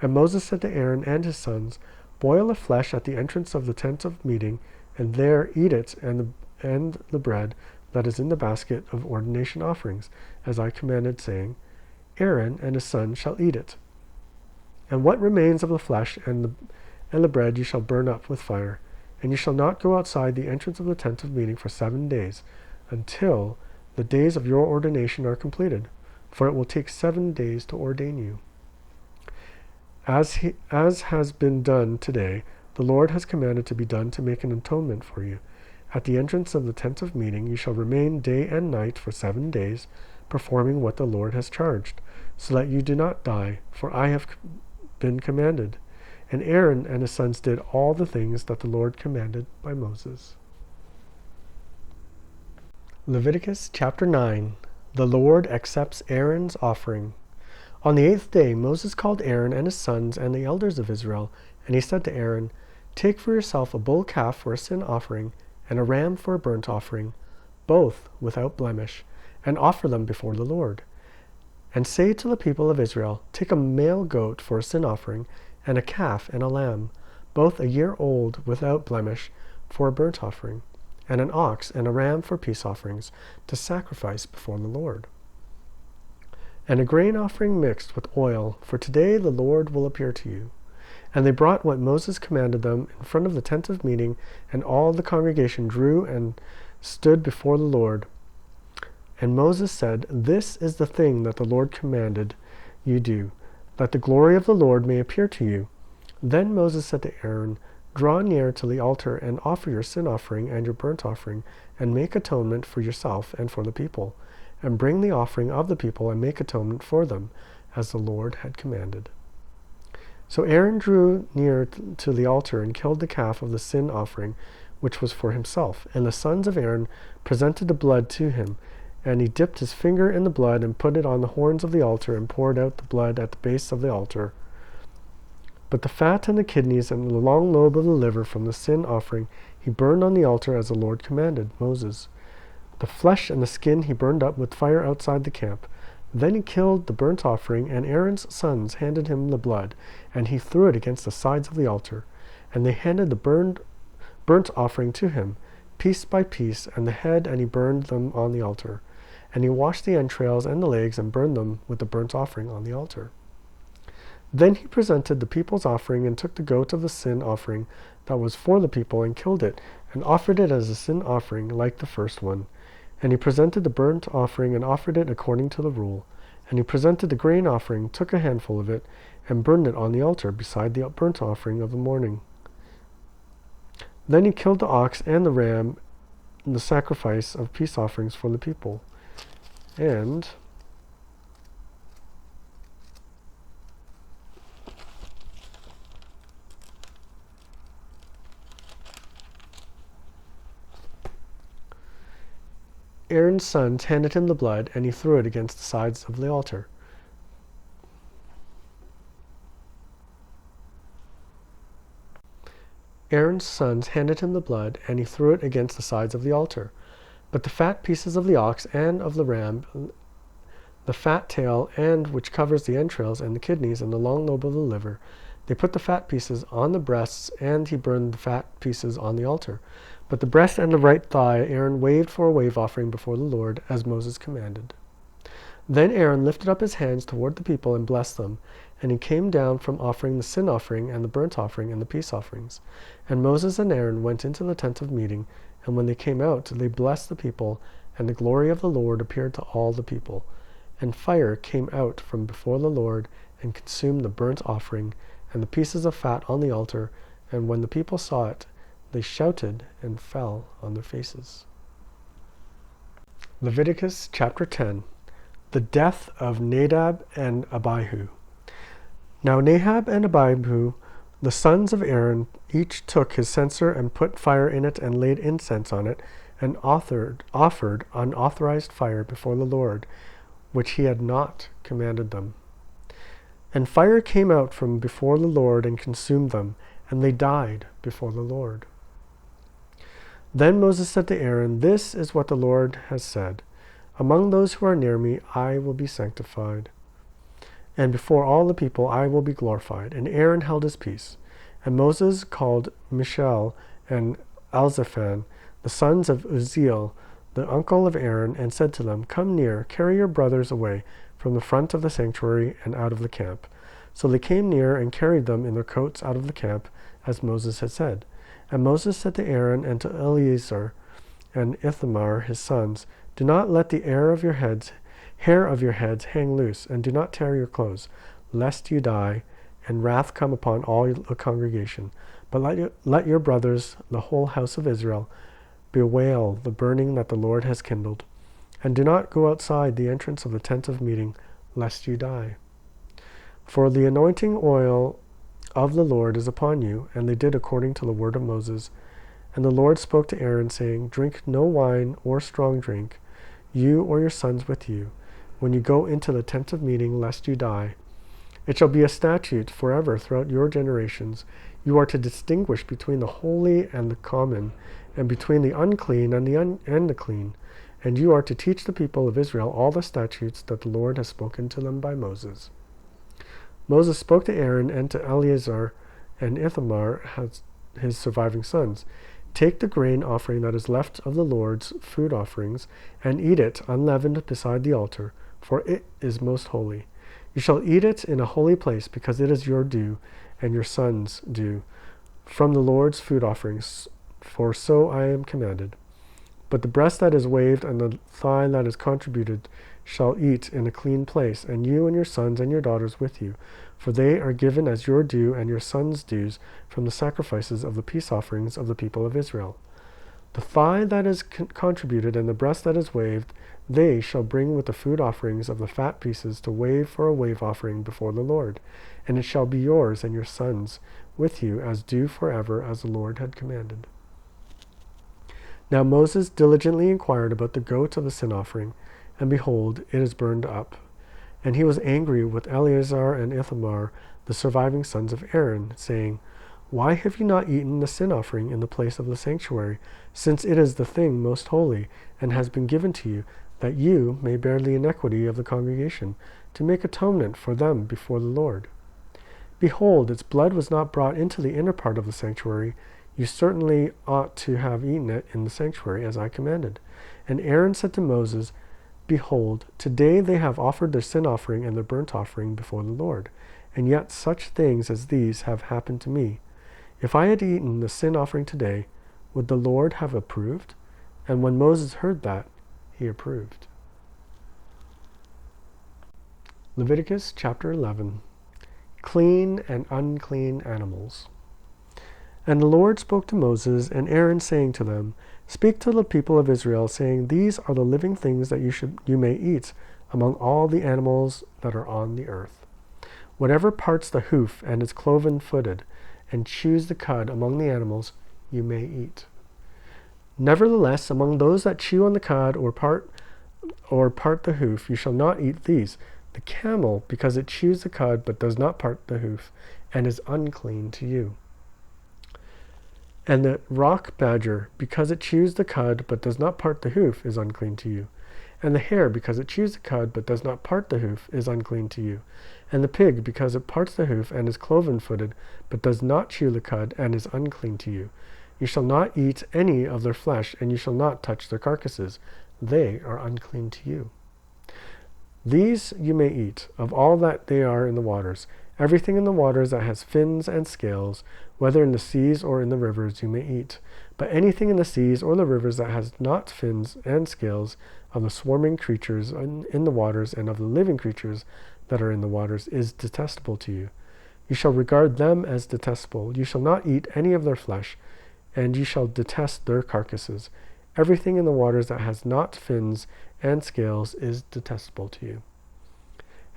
And Moses said to Aaron and his sons, Boil the flesh at the entrance of the tent of meeting, and there eat it and the bread that is in the basket of ordination offerings, as I commanded, saying, Aaron and his sons shall eat it. And what remains of the flesh and the bread you shall burn up with fire, and you shall not go outside the entrance of the tent of meeting for 7 days, until the days of your ordination are completed, for it will take 7 days to ordain you. As has been done today, the Lord has commanded to be done to make an atonement for you. At the entrance of the tent of meeting you shall remain day and night for 7 days, performing what the Lord has charged, so that you do not die, for I have been commanded. And Aaron and his sons did all the things that the Lord commanded by Moses. Leviticus chapter 9. The Lord accepts Aaron's offering. On the 8th day Moses called Aaron and his sons and the elders of Israel, and he said to Aaron, Take for yourself a bull calf for a sin offering, and a ram for a burnt offering, both without blemish, and offer them before the Lord. And say to the people of Israel, Take a male goat for a sin offering, and a calf and a lamb, both a year old without blemish, for a burnt offering, and an ox and a ram for peace offerings, to sacrifice before the Lord. And a grain offering mixed with oil, for today the Lord will appear to you. And they brought what Moses commanded them in front of the tent of meeting, and all the congregation drew and stood before the Lord. And Moses said, This is the thing that the Lord commanded you do, that the glory of the Lord may appear to you. Then Moses said to Aaron, Draw near to the altar and offer your sin offering and your burnt offering, and make atonement for yourself and for the people, and bring the offering of the people and make atonement for them, as the Lord had commanded. So Aaron drew near to the altar and killed the calf of the sin offering, which was for himself. And the sons of Aaron presented the blood to him, and he dipped his finger in the blood and put it on the horns of the altar and poured out the blood at the base of the altar. But the fat and the kidneys and the long lobe of the liver from the sin offering he burned on the altar as the Lord commanded Moses. The flesh and the skin he burned up with fire outside the camp. Then he killed the burnt offering, and Aaron's sons handed him the blood, and he threw it against the sides of the altar. And they handed the burnt offering to him, piece by piece, and the head, and he burned them on the altar. And he washed the entrails and the legs, and burned them with the burnt offering on the altar. Then he presented the people's offering, and took the goat of the sin offering that was for the people, and killed it, and offered it as a sin offering like the first one. And he presented the burnt offering, and offered it according to the rule. And he presented the grain offering, took a handful of it, and burned it on the altar beside the burnt offering of the morning. Then he killed the ox and the ram, and the sacrifice of peace offerings for the people. And Aaron's sons handed him the blood, and he threw it against the sides of the altar. Aaron's sons handed him the blood, and he threw it against the sides of the altar. But the fat pieces of the ox and of the ram, the fat tail, and which covers the entrails and the kidneys and the long lobe of the liver, they put the fat pieces on the breasts, and he burned the fat pieces on the altar. But the breast and the right thigh Aaron waved for a wave offering before the Lord, as Moses commanded. Then Aaron lifted up his hands toward the people and blessed them, and he came down from offering the sin offering and the burnt offering and the peace offerings. And Moses and Aaron went into the tent of meeting, and when they came out, they blessed the people, and the glory of the Lord appeared to all the people. And fire came out from before the Lord, and consumed the burnt offering, and the pieces of fat on the altar, and when the people saw it, they shouted and fell on their faces. Leviticus chapter 10. The death of Nadab and Abihu. Now Nadab and Abihu, the sons of Aaron, each took his censer and put fire in it and laid incense on it, and offered unauthorized fire before the Lord, which he had not commanded them. And fire came out from before the Lord and consumed them, and they died before the Lord. Then Moses said to Aaron, "This is what the Lord has said. Among those who are near me, I will be sanctified, and before all the people I will be glorified." And Aaron held his peace. And Moses called Mishael and Elzaphan, the sons of Uzziel, the uncle of Aaron, and said to them, "Come near, carry your brothers away from the front of the sanctuary and out of the camp." So they came near and carried them in their coats out of the camp, as Moses had said. And Moses said to Aaron and to Eleazar and Ithamar his sons, "Do not let the hair of your heads hang loose, and do not tear your clothes, lest you die, and wrath come upon all the congregation. But let your brothers, the whole house of Israel, bewail the burning that the Lord has kindled. And do not go outside the entrance of the tent of meeting, lest you die. For the anointing oil of the Lord is upon you." And they did according to the word of Moses. And the Lord spoke to Aaron, saying, "Drink no wine or strong drink, you or your sons with you, when you go into the tent of meeting, lest you die. It shall be a statute forever throughout your generations. You are to distinguish between the holy and the common, and between the unclean and the clean. And you are to teach the people of Israel all the statutes that the Lord has spoken to them by Moses." Moses spoke to Aaron and to Eleazar and Ithamar, his surviving sons, "Take the grain offering that is left of the Lord's food offerings, and eat it unleavened beside the altar, for it is most holy. You shall eat it in a holy place, because it is your due and your sons' due from the Lord's food offerings, for so I am commanded. But the breast that is waved and the thigh that is contributed shall eat in a clean place, and you and your sons and your daughters with you, for they are given as your due and your sons' dues from the sacrifices of the peace offerings of the people of Israel. The thigh that is contributed and the breast that is waved, they shall bring with the food offerings of the fat pieces to wave for a wave offering before the Lord, and it shall be yours and your sons with you as due forever, as the Lord had commanded." Now Moses diligently inquired about the goat of the sin offering, and behold, it is burned up. And he was angry with Eleazar and Ithamar, the surviving sons of Aaron, saying, "Why have you not eaten the sin offering in the place of the sanctuary, since it is the thing most holy, and has been given to you, that you may bear the iniquity of the congregation, to make atonement for them before the Lord? Behold, its blood was not brought into the inner part of the sanctuary. You certainly ought to have eaten it in the sanctuary, as I commanded." And Aaron said to Moses, "Behold, today they have offered their sin offering and their burnt offering before the Lord, and yet such things as these have happened to me. If I had eaten the sin offering today, would the Lord have approved?" And when Moses heard that, he approved. Leviticus chapter 11. Clean and unclean animals. And the Lord spoke to Moses and Aaron, saying to them, "Speak to the people of Israel, saying, These are the living things that you may eat among all the animals that are on the earth. Whatever parts the hoof and is cloven-footed, and chews the cud among the animals, you may eat. Nevertheless, among those that chew on the cud or part the hoof, you shall not eat these: the camel, because it chews the cud but does not part the hoof, and is unclean to you; and the rock badger, because it chews the cud but does not part the hoof, is unclean to you; and the hare, because it chews the cud but does not part the hoof, is unclean to you; and the pig, because it parts the hoof and is cloven-footed, but does not chew the cud, and is unclean to you. You shall not eat any of their flesh, and you shall not touch their carcasses. They are unclean to you. These you may eat, of all that they are in the waters. Everything in the waters that has fins and scales, whether in the seas or in the rivers, you may eat. But anything in the seas or the rivers that has not fins and scales, of the swarming creatures in the waters and of the living creatures that are in the waters, is detestable to you. You shall regard them as detestable. You shall not eat any of their flesh, and you shall detest their carcasses. Everything in the waters that has not fins and scales is detestable to you.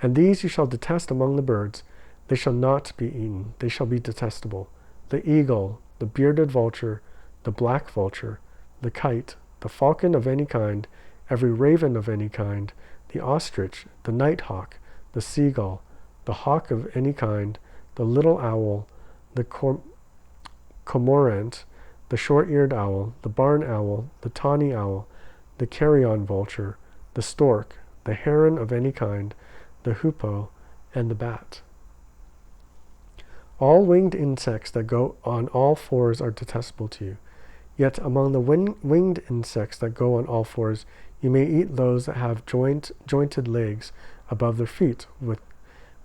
And these you shall detest among the birds. They shall not be eaten. They shall be detestable: the eagle, the bearded vulture, the black vulture, the kite, the falcon of any kind, every raven of any kind, the ostrich, the nighthawk, the seagull, the hawk of any kind, the little owl, the cormorant, the short-eared owl, the barn owl, the tawny owl, the carrion vulture, the stork, the heron of any kind, the hoopoe, and the bat. All winged insects that go on all fours are detestable to you. Yet among the winged insects that go on all fours, you may eat those that have jointed legs above their feet, with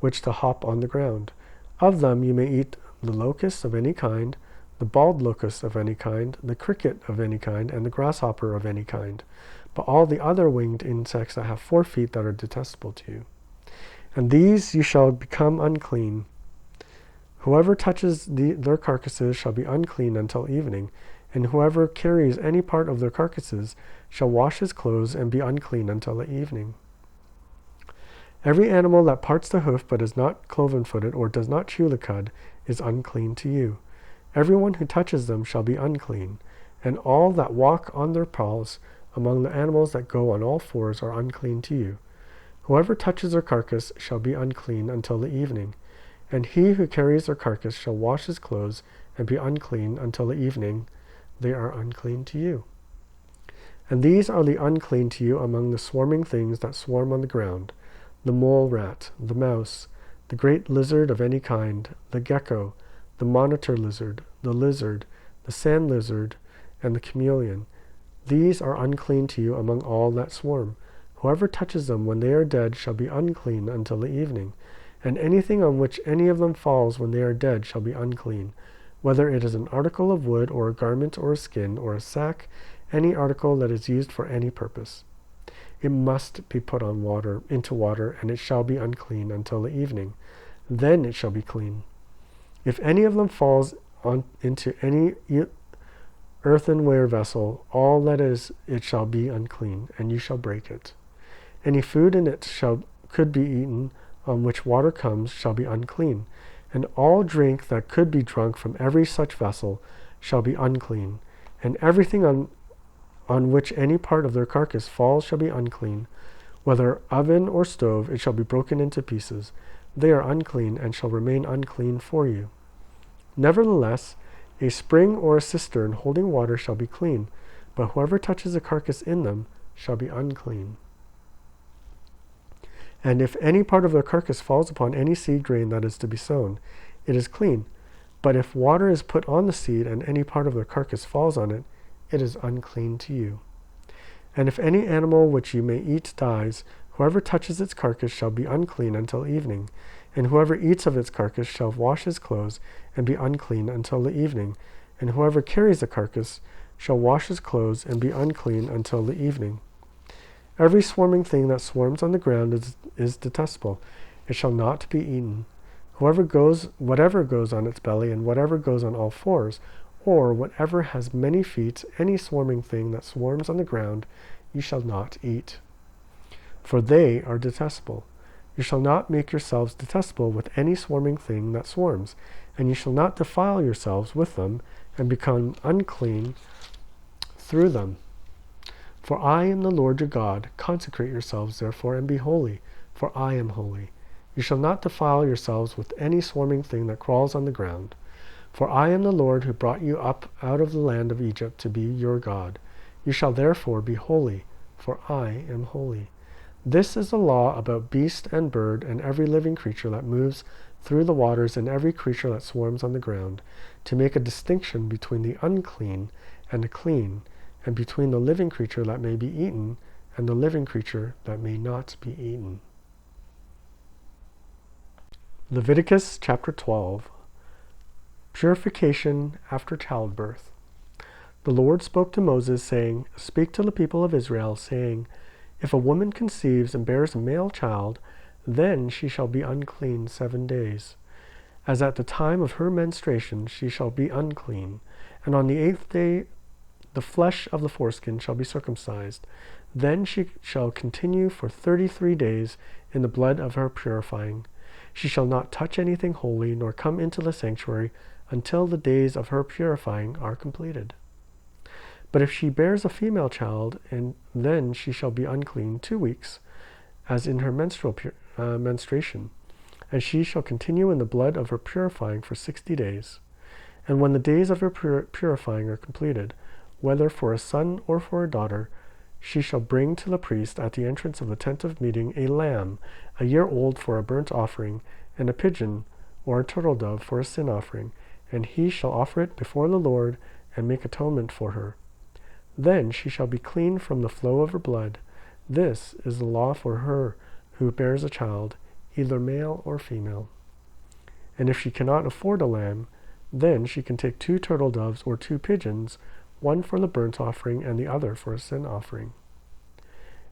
which to hop on the ground. Of them you may eat the locust of any kind, the bald locust of any kind, the cricket of any kind, and the grasshopper of any kind. But all the other winged insects that have 4 feet that are detestable to you. And these you shall become unclean. Whoever touches their carcasses shall be unclean until evening, and whoever carries any part of their carcasses shall wash his clothes and be unclean until the evening. Every animal that parts the hoof but is not cloven-footed or does not chew the cud is unclean to you. Everyone who touches them shall be unclean, and all that walk on their paws among the animals that go on all fours are unclean to you. Whoever touches their carcass shall be unclean until the evening, and he who carries their carcass shall wash his clothes and be unclean until the evening. They are unclean to you. And these are the unclean to you among the swarming things that swarm on the ground: the mole rat, the mouse, the great lizard of any kind, the gecko, the monitor lizard, the sand lizard, and the chameleon. These are unclean to you among all that swarm. Whoever touches them when they are dead shall be unclean until the evening. And anything on which any of them falls when they are dead shall be unclean, whether it is an article of wood, or a garment, or a skin, or a sack, any article that is used for any purpose. It must be put into water, and it shall be unclean until the evening. Then it shall be clean. If any of them falls into any earthenware vessel, all that is, it shall be unclean, and you shall break it. Any food in it could be eaten, on which water comes, shall be unclean, and all drink that could be drunk from every such vessel shall be unclean, and everything on which any part of their carcass falls shall be unclean. Whether oven or stove, it shall be broken into pieces. They are unclean, and shall remain unclean for you. Nevertheless, a spring or a cistern holding water shall be clean, but whoever touches a carcass in them shall be unclean. And if any part of their carcass falls upon any seed grain that is to be sown, it is clean. But if water is put on the seed, and any part of their carcass falls on it, it is unclean to you. And if any animal which you may eat dies, whoever touches its carcass shall be unclean until evening. And whoever eats of its carcass shall wash his clothes and be unclean until the evening. And whoever carries the carcass shall wash his clothes and be unclean until the evening. Every swarming thing that swarms on the ground is detestable. It shall not be eaten. Whatever goes on its belly, and whatever goes on all fours, or whatever has many feet, any swarming thing that swarms on the ground, you shall not eat. For they are detestable. You shall not make yourselves detestable with any swarming thing that swarms, and you shall not defile yourselves with them and become unclean through them. For I am the Lord your God. Consecrate yourselves, therefore, and be holy, for I am holy. You shall not defile yourselves with any swarming thing that crawls on the ground. For I am the Lord who brought you up out of the land of Egypt to be your God. You shall therefore be holy, for I am holy. This is the law about beast and bird and every living creature that moves through the waters and every creature that swarms on the ground, to make a distinction between the unclean and the clean, and between the living creature that may be eaten and the living creature that may not be eaten. Leviticus chapter 12. Purification after childbirth. The Lord spoke to Moses, saying, Speak to the people of Israel, saying, If a woman conceives and bears a male child, then she shall be unclean 7 days. As at the time of her menstruation she shall be unclean, and on the 8th day the flesh of the foreskin shall be circumcised. Then she shall continue for 33 days in the blood of her purifying. She shall not touch anything holy, nor come into the sanctuary until the days of her purifying are completed. But if she bears a female child, then she shall be unclean 2 weeks, as in her menstruation, and she shall continue in the blood of her purifying for 60 days. And when the days of her purifying are completed, whether for a son or for a daughter, she shall bring to the priest at the entrance of the tent of meeting a lamb, a year old, for a burnt offering, and a pigeon or a turtle dove for a sin offering, and he shall offer it before the Lord and make atonement for her. Then she shall be clean from the flow of her blood. This is the law for her who bears a child, either male or female. And if she cannot afford a lamb, then she can take 2 turtle doves or 2 pigeons, one for the burnt offering and the other for a sin offering.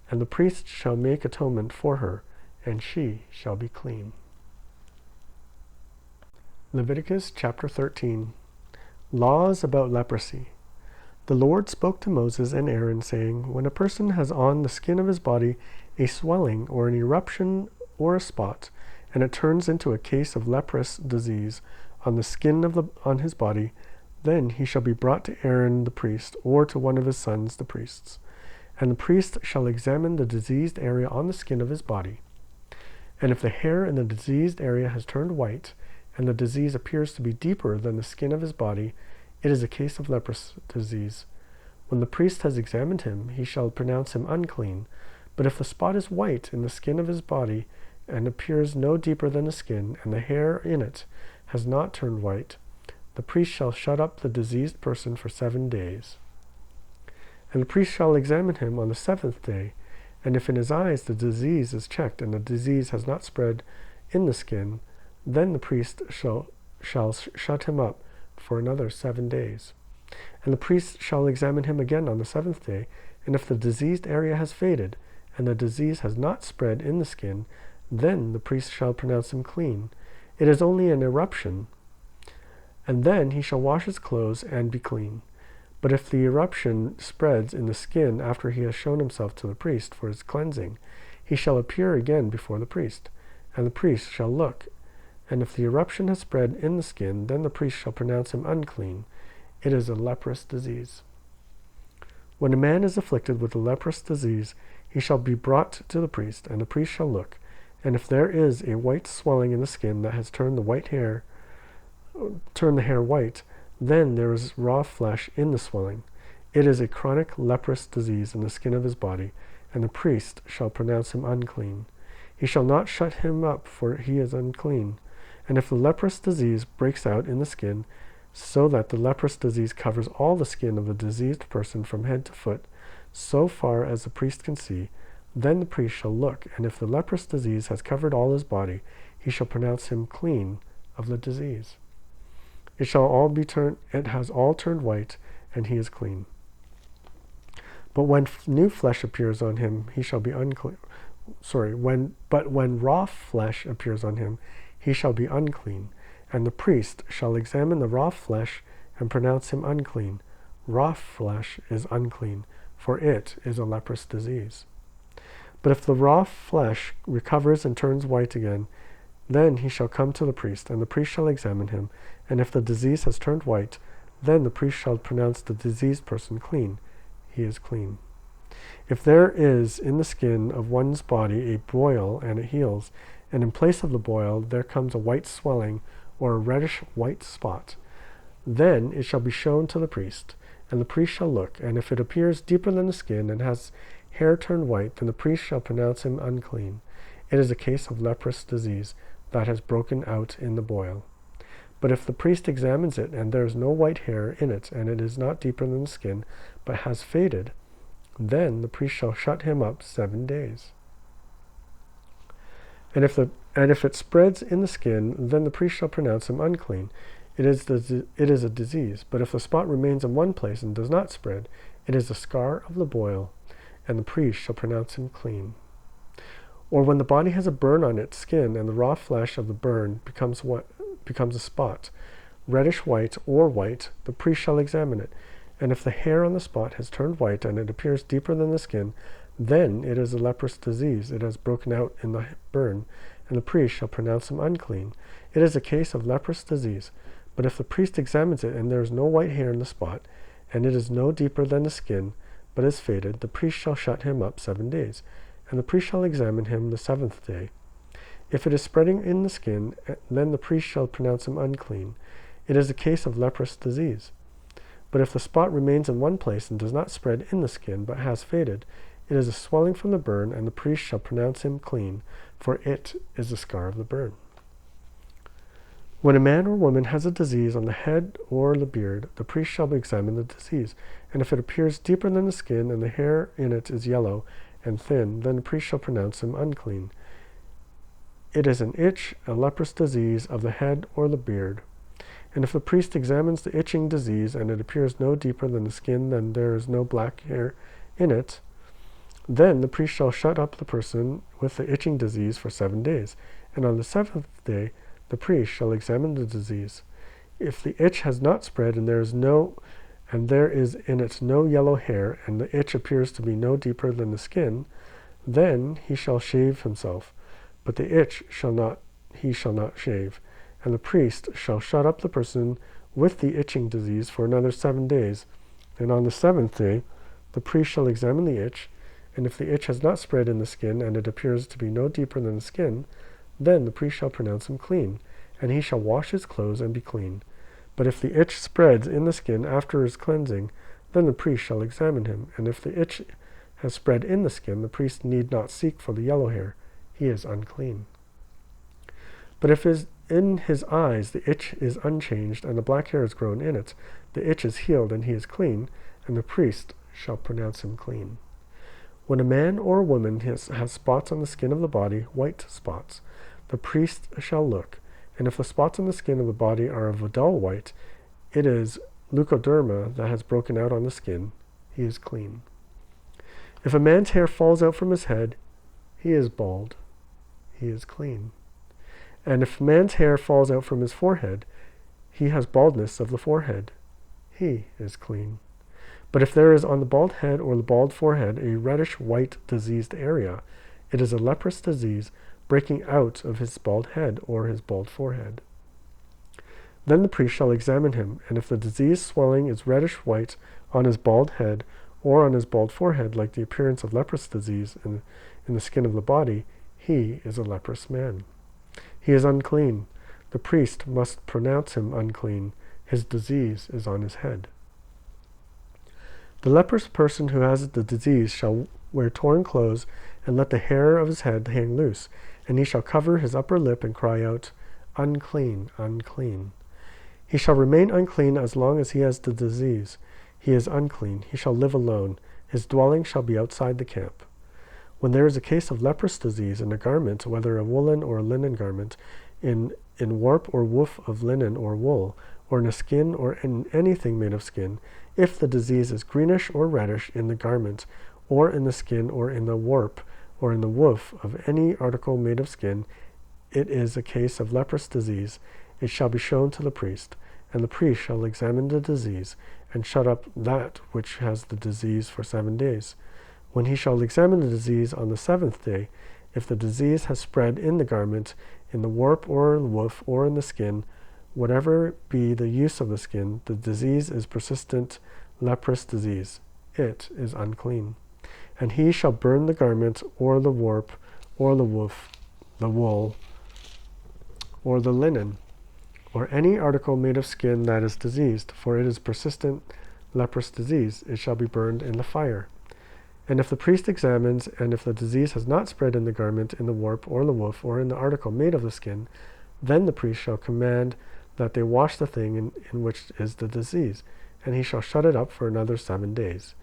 And the priest shall make atonement for her, and she shall be clean. Leviticus chapter 13. Laws about leprosy. The Lord spoke to Moses and Aaron, saying, When a person has on the skin of his body a swelling or an eruption or a spot, and it turns into a case of leprous disease on the skin on his body, then he shall be brought to Aaron the priest, or to one of his sons the priests. And the priest shall examine the diseased area on the skin of his body. And if the hair in the diseased area has turned white, and the disease appears to be deeper than the skin of his body, it is a case of leprous disease. When the priest has examined him, he shall pronounce him unclean. But if the spot is white in the skin of his body, and appears no deeper than the skin, and the hair in it has not turned white, the priest shall shut up the diseased person for 7 days. And the priest shall examine him on the 7th day, and if in his eyes the disease is checked, and the disease has not spread in the skin, then the priest shall shut him up for another 7 days. And the priest shall examine him again on the 7th day, and if the diseased area has faded, and the disease has not spread in the skin, then the priest shall pronounce him clean. It is only an eruption, and then he shall wash his clothes and be clean. But if the eruption spreads in the skin after he has shown himself to the priest for his cleansing, he shall appear again before the priest, and the priest shall look. And if the eruption has spread in the skin, then the priest shall pronounce him unclean. It is a leprous disease. When a man is afflicted with a leprous disease, he shall be brought to the priest, and the priest shall look. And if there is a white swelling in the skin that has turned the hair white, then there is raw flesh in the swelling. It is a chronic leprous disease in the skin of his body, and the priest shall pronounce him unclean. He shall not shut him up, for he is unclean. And if the leprous disease breaks out in the skin, so that the leprous disease covers all the skin of the diseased person from head to foot, so far as the priest can see, then the priest shall look, and if the leprous disease has covered all his body, he shall pronounce him clean of the disease. It has all turned white, and he is clean. But when new flesh appears on him, he shall be unclean. When raw flesh appears on him, he shall be unclean, and the priest shall examine the raw flesh and pronounce him unclean. Raw flesh is unclean, for it is a leprous disease. But if the raw flesh recovers and turns white again, then he shall come to the priest, and the priest shall examine him, and if the disease has turned white, then the priest shall pronounce the diseased person clean. he is clean. If there is in the skin of one's body a boil and it heals, and in place of the boil there comes a white swelling or a reddish white spot, then it shall be shown to the priest, and the priest shall look, and if it appears deeper than the skin and has hair turned white, then the priest shall pronounce him unclean. It is a case of leprous disease that has broken out in the boil. But if the priest examines it, and there is no white hair in it, and it is not deeper than the skin, but has faded, then the priest shall shut him up 7 days. And if it spreads in the skin, then the priest shall pronounce him unclean. It is a disease. But if the spot remains in one place and does not spread, it is a scar of the boil, and the priest shall pronounce him clean. Or when the body has a burn on its skin, and the raw flesh of the burn becomes a spot, reddish white or white, the priest shall examine it. And if the hair on the spot has turned white, and it appears deeper than the skin, then it is a leprous disease. It has broken out in the burn, and the priest shall pronounce him unclean. It is a case of leprous disease. But if the priest examines it, and there is no white hair in the spot, and it is no deeper than the skin, but is faded, the priest shall shut him up 7 days, and the priest shall examine him the 7th day. If it is spreading in the skin, then the priest shall pronounce him unclean. It is a case of leprous disease. But if the spot remains in one place and does not spread in the skin, but has faded, it is a swelling from the burn, and the priest shall pronounce him clean, for it is the scar of the burn. When a man or woman has a disease on the head or the beard, the priest shall examine the disease, and if it appears deeper than the skin, and the hair in it is yellow and thin, then the priest shall pronounce him unclean. It is an itch, a leprous disease of the head or the beard. And if the priest examines the itching disease, and it appears no deeper than the skin, then there is no black hair in it, then the priest shall shut up the person with the itching disease for 7 days. And on the 7th day the priest shall examine the disease. If the itch has not spread, and there is in it no yellow hair, and the itch appears to be no deeper than the skin, then he shall shave himself, but the itch he shall not shave. And the priest shall shut up the person with the itching disease for another 7 days. And on the 7th day the priest shall examine the itch, and if the itch has not spread in the skin, and it appears to be no deeper than the skin, then the priest shall pronounce him clean, and he shall wash his clothes and be clean. But if the itch spreads in the skin after his cleansing, then the priest shall examine him, and if the itch has spread in the skin, the priest need not seek for the yellow hair. He is unclean. But if in his eyes the itch is unchanged, and the black hair has grown in it, the itch is healed, and he is clean, and the priest shall pronounce him clean. When a man or a woman has spots on the skin of the body, white spots, the priest shall look, and if the spots on the skin of the body are of a dull white, it is leukoderma that has broken out on the skin. He is clean. If a man's hair falls out from his head, he is bald. He is clean. And if a man's hair falls out from his forehead, he has baldness of the forehead. He is clean. But if there is on the bald head or the bald forehead a reddish white diseased area, it is a leprous disease breaking out of his bald head or his bald forehead. Then the priest shall examine him, and if the diseased swelling is reddish white on his bald head or on his bald forehead, like the appearance of leprous disease in the skin of the body, he is a leprous man. He is unclean. The priest must pronounce him unclean. His disease is on his head. The leprous person who has the disease shall wear torn clothes, and let the hair of his head hang loose, and he shall cover his upper lip and cry out, "Unclean, unclean." He shall remain unclean as long as he has the disease. He is unclean. He shall live alone. His dwelling shall be outside the camp. When there is a case of leprous disease in a garment, whether a woolen or a linen garment, in warp or woof of linen or wool, or in a skin or in anything made of skin, if the disease is greenish or reddish in the garment, or in the skin, or in the warp, or in the woof of any article made of skin, it is a case of leprous disease. It shall be shown to the priest, and the priest shall examine the disease, and shut up that which has the disease for 7 days. When he shall examine the disease on the 7th day, if the disease has spread in the garment, in the warp or the woof, or in the skin, whatever be the use of the skin, the disease is persistent leprous disease. it is unclean. And he shall burn the garment, or the warp, or the wool, or the linen, or any article made of skin that is diseased, for it is persistent leprous disease. It shall be burned in the fire. And if the priest examines, and if the disease has not spread in the garment, in the warp, or the woof, or in the article made of the skin, then the priest shall command that they wash the thing in which is the disease, and he shall shut it up for another 7 days.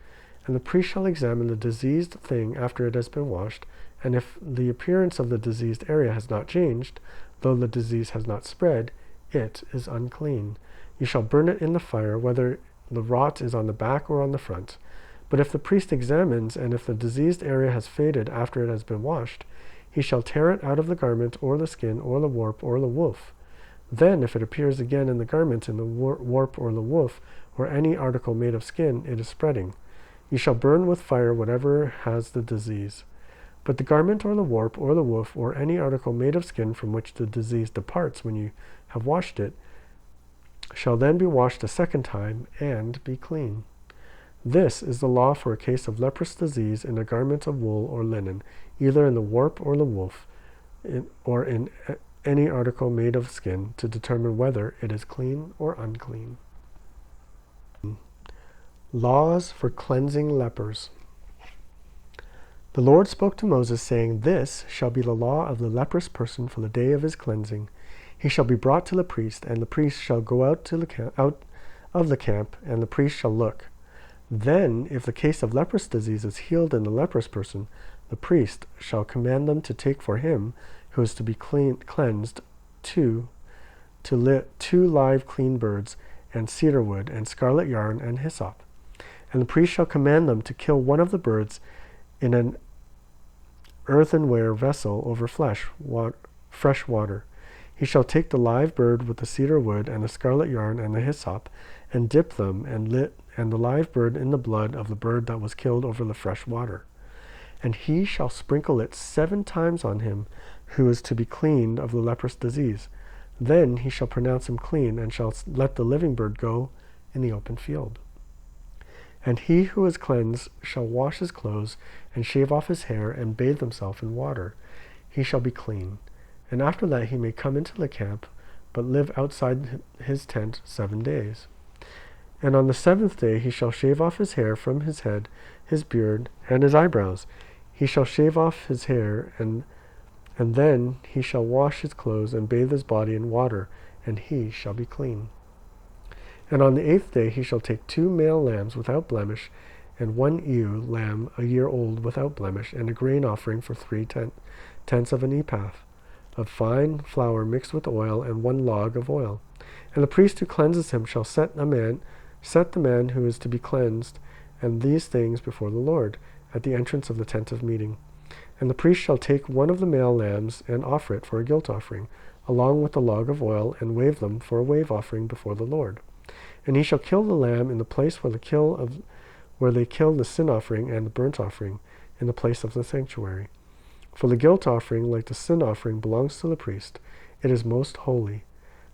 And the priest shall examine the diseased thing after it has been washed, and if the appearance of the diseased area has not changed, though the disease has not spread, it is unclean. You shall burn it in the fire, whether the rot is on the back or on the front. But if the priest examines, and if the diseased area has faded after it has been washed, he shall tear it out of the garment, or the skin, or the warp, or the woof. Then, if it appears again in the garment, in the warp, or the woof, or any article made of skin, it is spreading. You shall burn with fire whatever has the disease. But the garment, or the warp, or the woof, or any article made of skin from which the disease departs when you have washed it, shall then be washed a second time, and be clean. This is the law for a case of leprous disease in a garment of wool or linen, either in the warp or the woof, or in any article made of skin, to determine whether it is clean or unclean. Laws for cleansing lepers. The Lord spoke to Moses, saying, This shall be the law of the leprous person for the day of his cleansing. He shall be brought to the priest, and the priest shall go out of the camp, and the priest shall look. Then, if the case of leprous disease is healed in the leprous person, the priest shall command them to take for him who is to be cleansed two live clean birds, and cedar wood, and scarlet yarn, and hyssop. And the priest shall command them to kill one of the birds in an earthenware vessel over fresh water. He shall take the live bird with the cedar wood, and the scarlet yarn, and the hyssop, and dip them and the live bird in the blood of the bird that was killed over the fresh water. And he shall sprinkle it 7 times on him who is to be cleaned of the leprous disease. Then he shall pronounce him clean, and shall let the living bird go in the open field. And he who is cleansed shall wash his clothes, and shave off his hair, and bathe himself in water. He shall be clean. And after that he may come into the camp, but live outside his tent 7 days. And on the 7th day he shall shave off his hair from his head, his beard, and his eyebrows. He shall shave off his hair, and then he shall wash his clothes, and bathe his body in water, and he shall be clean. And on the 8th day he shall take 2 male lambs without blemish, and 1 ewe lamb a year old without blemish, and a grain offering for 3/10 of an ephah of fine flour mixed with oil, and 1 log of oil. And the priest who cleanses him shall set the man who is to be cleansed, and these things before the Lord, at the entrance of the tent of meeting. And the priest shall take 1 of the male lambs, and offer it for a guilt offering, along with the log of oil, and wave them for a wave offering before the Lord. And he shall kill the lamb in the place where they kill the sin offering and the burnt offering, in the place of the sanctuary. For the guilt offering, like the sin offering, belongs to the priest. It is most holy.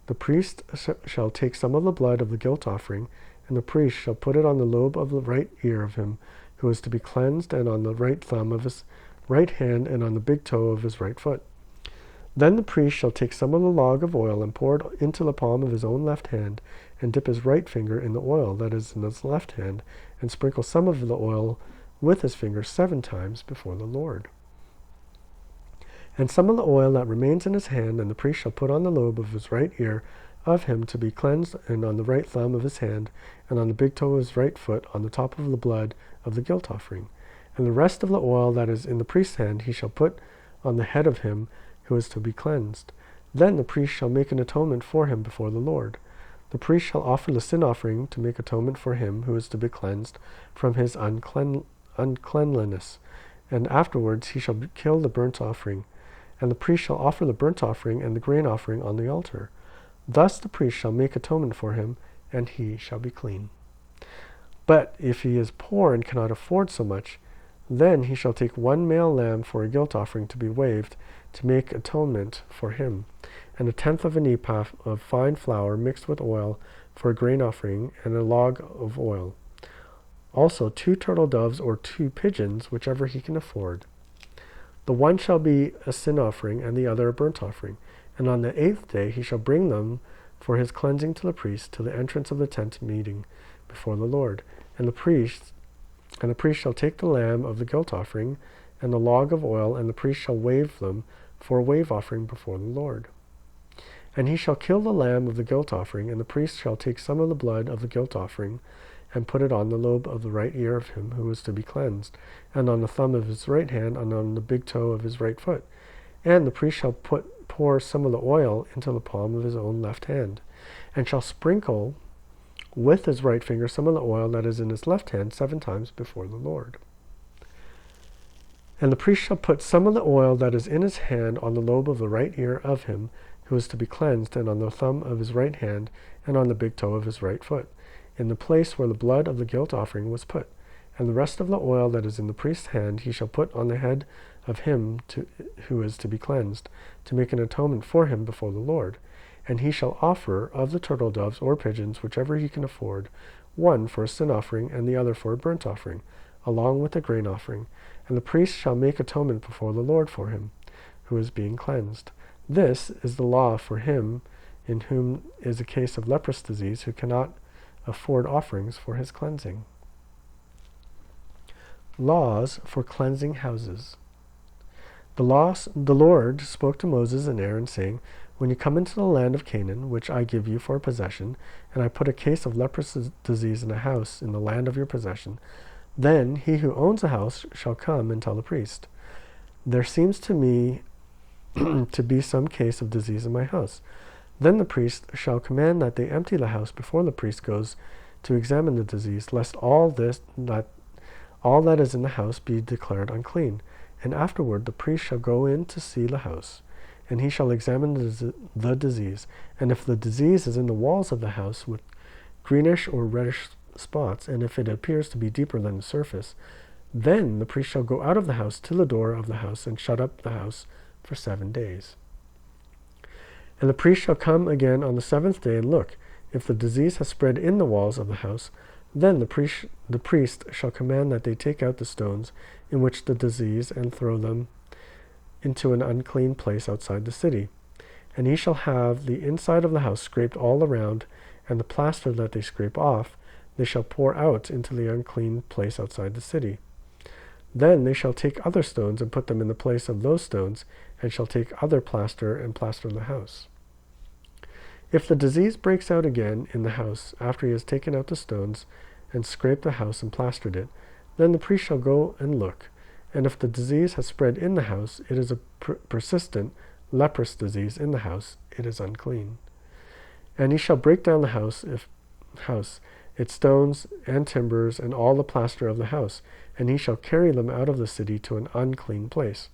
The priest shall take some of the blood of the guilt offering, and the priest shall put it on the lobe of the right ear of him who is to be cleansed, and on the right thumb of his right hand, and on the big toe of his right foot. Then the priest shall take some of the log of oil, and pour it into the palm of his own left hand, and dip his right finger in the oil that is in his left hand, and sprinkle some of the oil with his finger 7 times before the Lord. And some of the oil that remains in his hand, and the priest shall put on the lobe of his right ear of him to be cleansed, and on the right thumb of his hand, and on the big toe of his right foot, on the top of the blood of the guilt offering. And the rest of the oil that is in the priest's hand he shall put on the head of him who is to be cleansed. Then the priest shall make an atonement for him before the Lord. The priest shall offer the sin offering to make atonement for him who is to be cleansed from his uncleanliness. And afterwards he shall kill the burnt offering. And the priest shall offer the burnt offering and the grain offering on the altar. Thus the priest shall make atonement for him, and he shall be clean. But if he is poor and cannot afford so much, then he shall take 1 male lamb for a guilt offering to be waved, to make atonement for him, and 1/10 of an ephah of fine flour mixed with oil for a grain offering, and a log of oil. Also 2 turtle doves or 2 pigeons, whichever he can afford. The one shall be a sin offering, and the other a burnt offering. And on the 8th day he shall bring them for his cleansing to the priest, to the entrance of the tent meeting before the Lord. And the priest shall take the lamb of the guilt offering and the log of oil, and the priest shall wave them for a wave offering before the Lord. And he shall kill the lamb of the guilt offering, and the priest shall take some of the blood of the guilt offering, and put it on the lobe of the right ear of him who is to be cleansed, and on the thumb of his right hand, and on the big toe of his right foot. And the priest shall pour some of the oil into the palm of his own left hand, and shall sprinkle with his right finger some of the oil that is in his left hand 7 times before the Lord. And the priest shall put some of the oil that is in his hand on the lobe of the right ear of him who is to be cleansed, and on the thumb of his right hand, and on the big toe of his right foot, in the place where the blood of the guilt offering was put. And the rest of the oil that is in the priest's hand he shall put on the head of him who is to be cleansed, to make an atonement for him before the Lord. And he shall offer of the turtle doves or pigeons, whichever he can afford, one for a sin offering, and the other for a burnt offering, along with the grain offering. And the priest shall make atonement before the Lord for him, who is being cleansed. This is the law for him in whom is a case of leprous disease, who cannot afford offerings for his cleansing. Laws for cleansing houses. The Lord spoke to Moses and Aaron, saying, When you come into the land of Canaan, which I give you for a possession, and I put a case of leprous disease in a house in the land of your possession, then he who owns a house shall come and tell the priest, There seems to me to be some case of disease in my house. Then the priest shall command that they empty the house before the priest goes to examine the disease, lest all that is in the house be declared unclean. And afterward the priest shall go in to see the house, and he shall examine the disease. And if the disease is in the walls of the house with greenish or reddish spots, and if it appears to be deeper than the surface, then the priest shall go out of the house to the door of the house and shut up the house for 7 days. And the priest shall come again on the 7th day and look. If the disease has spread in the walls of the house, then the priest shall command that they take out the stones in which the disease and throw them into an unclean place outside the city. And he shall have the inside of the house scraped all around, and the plaster that they scrape off they shall pour out into the unclean place outside the city. Then they shall take other stones and put them in the place of those stones, and shall take other plaster and plaster the house. If the disease breaks out again in the house after he has taken out the stones and scraped the house and plastered it, then the priest shall go and look. And if the disease has spread in the house, it is a persistent leprous disease in the house, it is unclean. And he shall break down the house, its stones and timbers, and all the plaster of the house, and he shall carry them out of the city to an unclean place.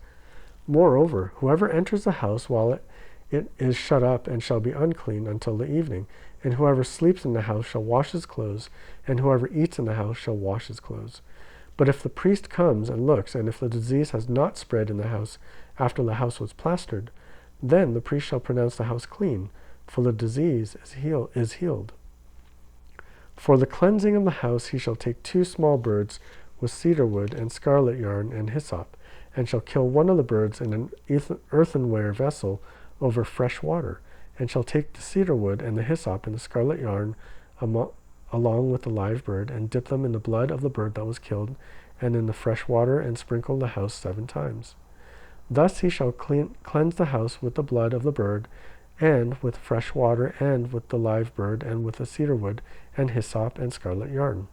Moreover, whoever enters the house while it is shut up and shall be unclean until the evening, and whoever sleeps in the house shall wash his clothes, and whoever eats in the house shall wash his clothes. But if the priest comes and looks, and if the disease has not spread in the house after the house was plastered, then the priest shall pronounce the house clean, for the disease is healed. For the cleansing of the house he shall take 2 small birds with cedar wood and scarlet yarn and hyssop, and shall kill one of the birds in an earthenware vessel over fresh water, and shall take the cedar wood and the hyssop and the scarlet yarn along with the live bird, and dip them in the blood of the bird that was killed, and in the fresh water, and sprinkle the house 7 times. Thus he shall cleanse the house with the blood of the bird, and with fresh water, and with the live bird, and with the cedar wood, and hyssop, and scarlet yarn.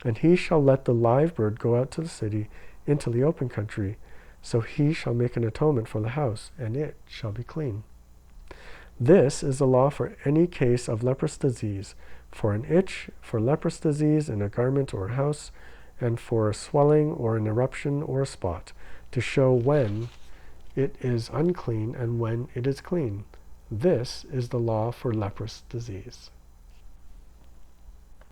And he shall let the live bird go out to the city into the open country, so he shall make an atonement for the house, and it shall be clean. This is the law for any case of leprous disease, for an itch, for leprous disease in a garment or a house, and for a swelling or an eruption or a spot, to show when it is unclean and when it is clean. This is the law for leprous disease.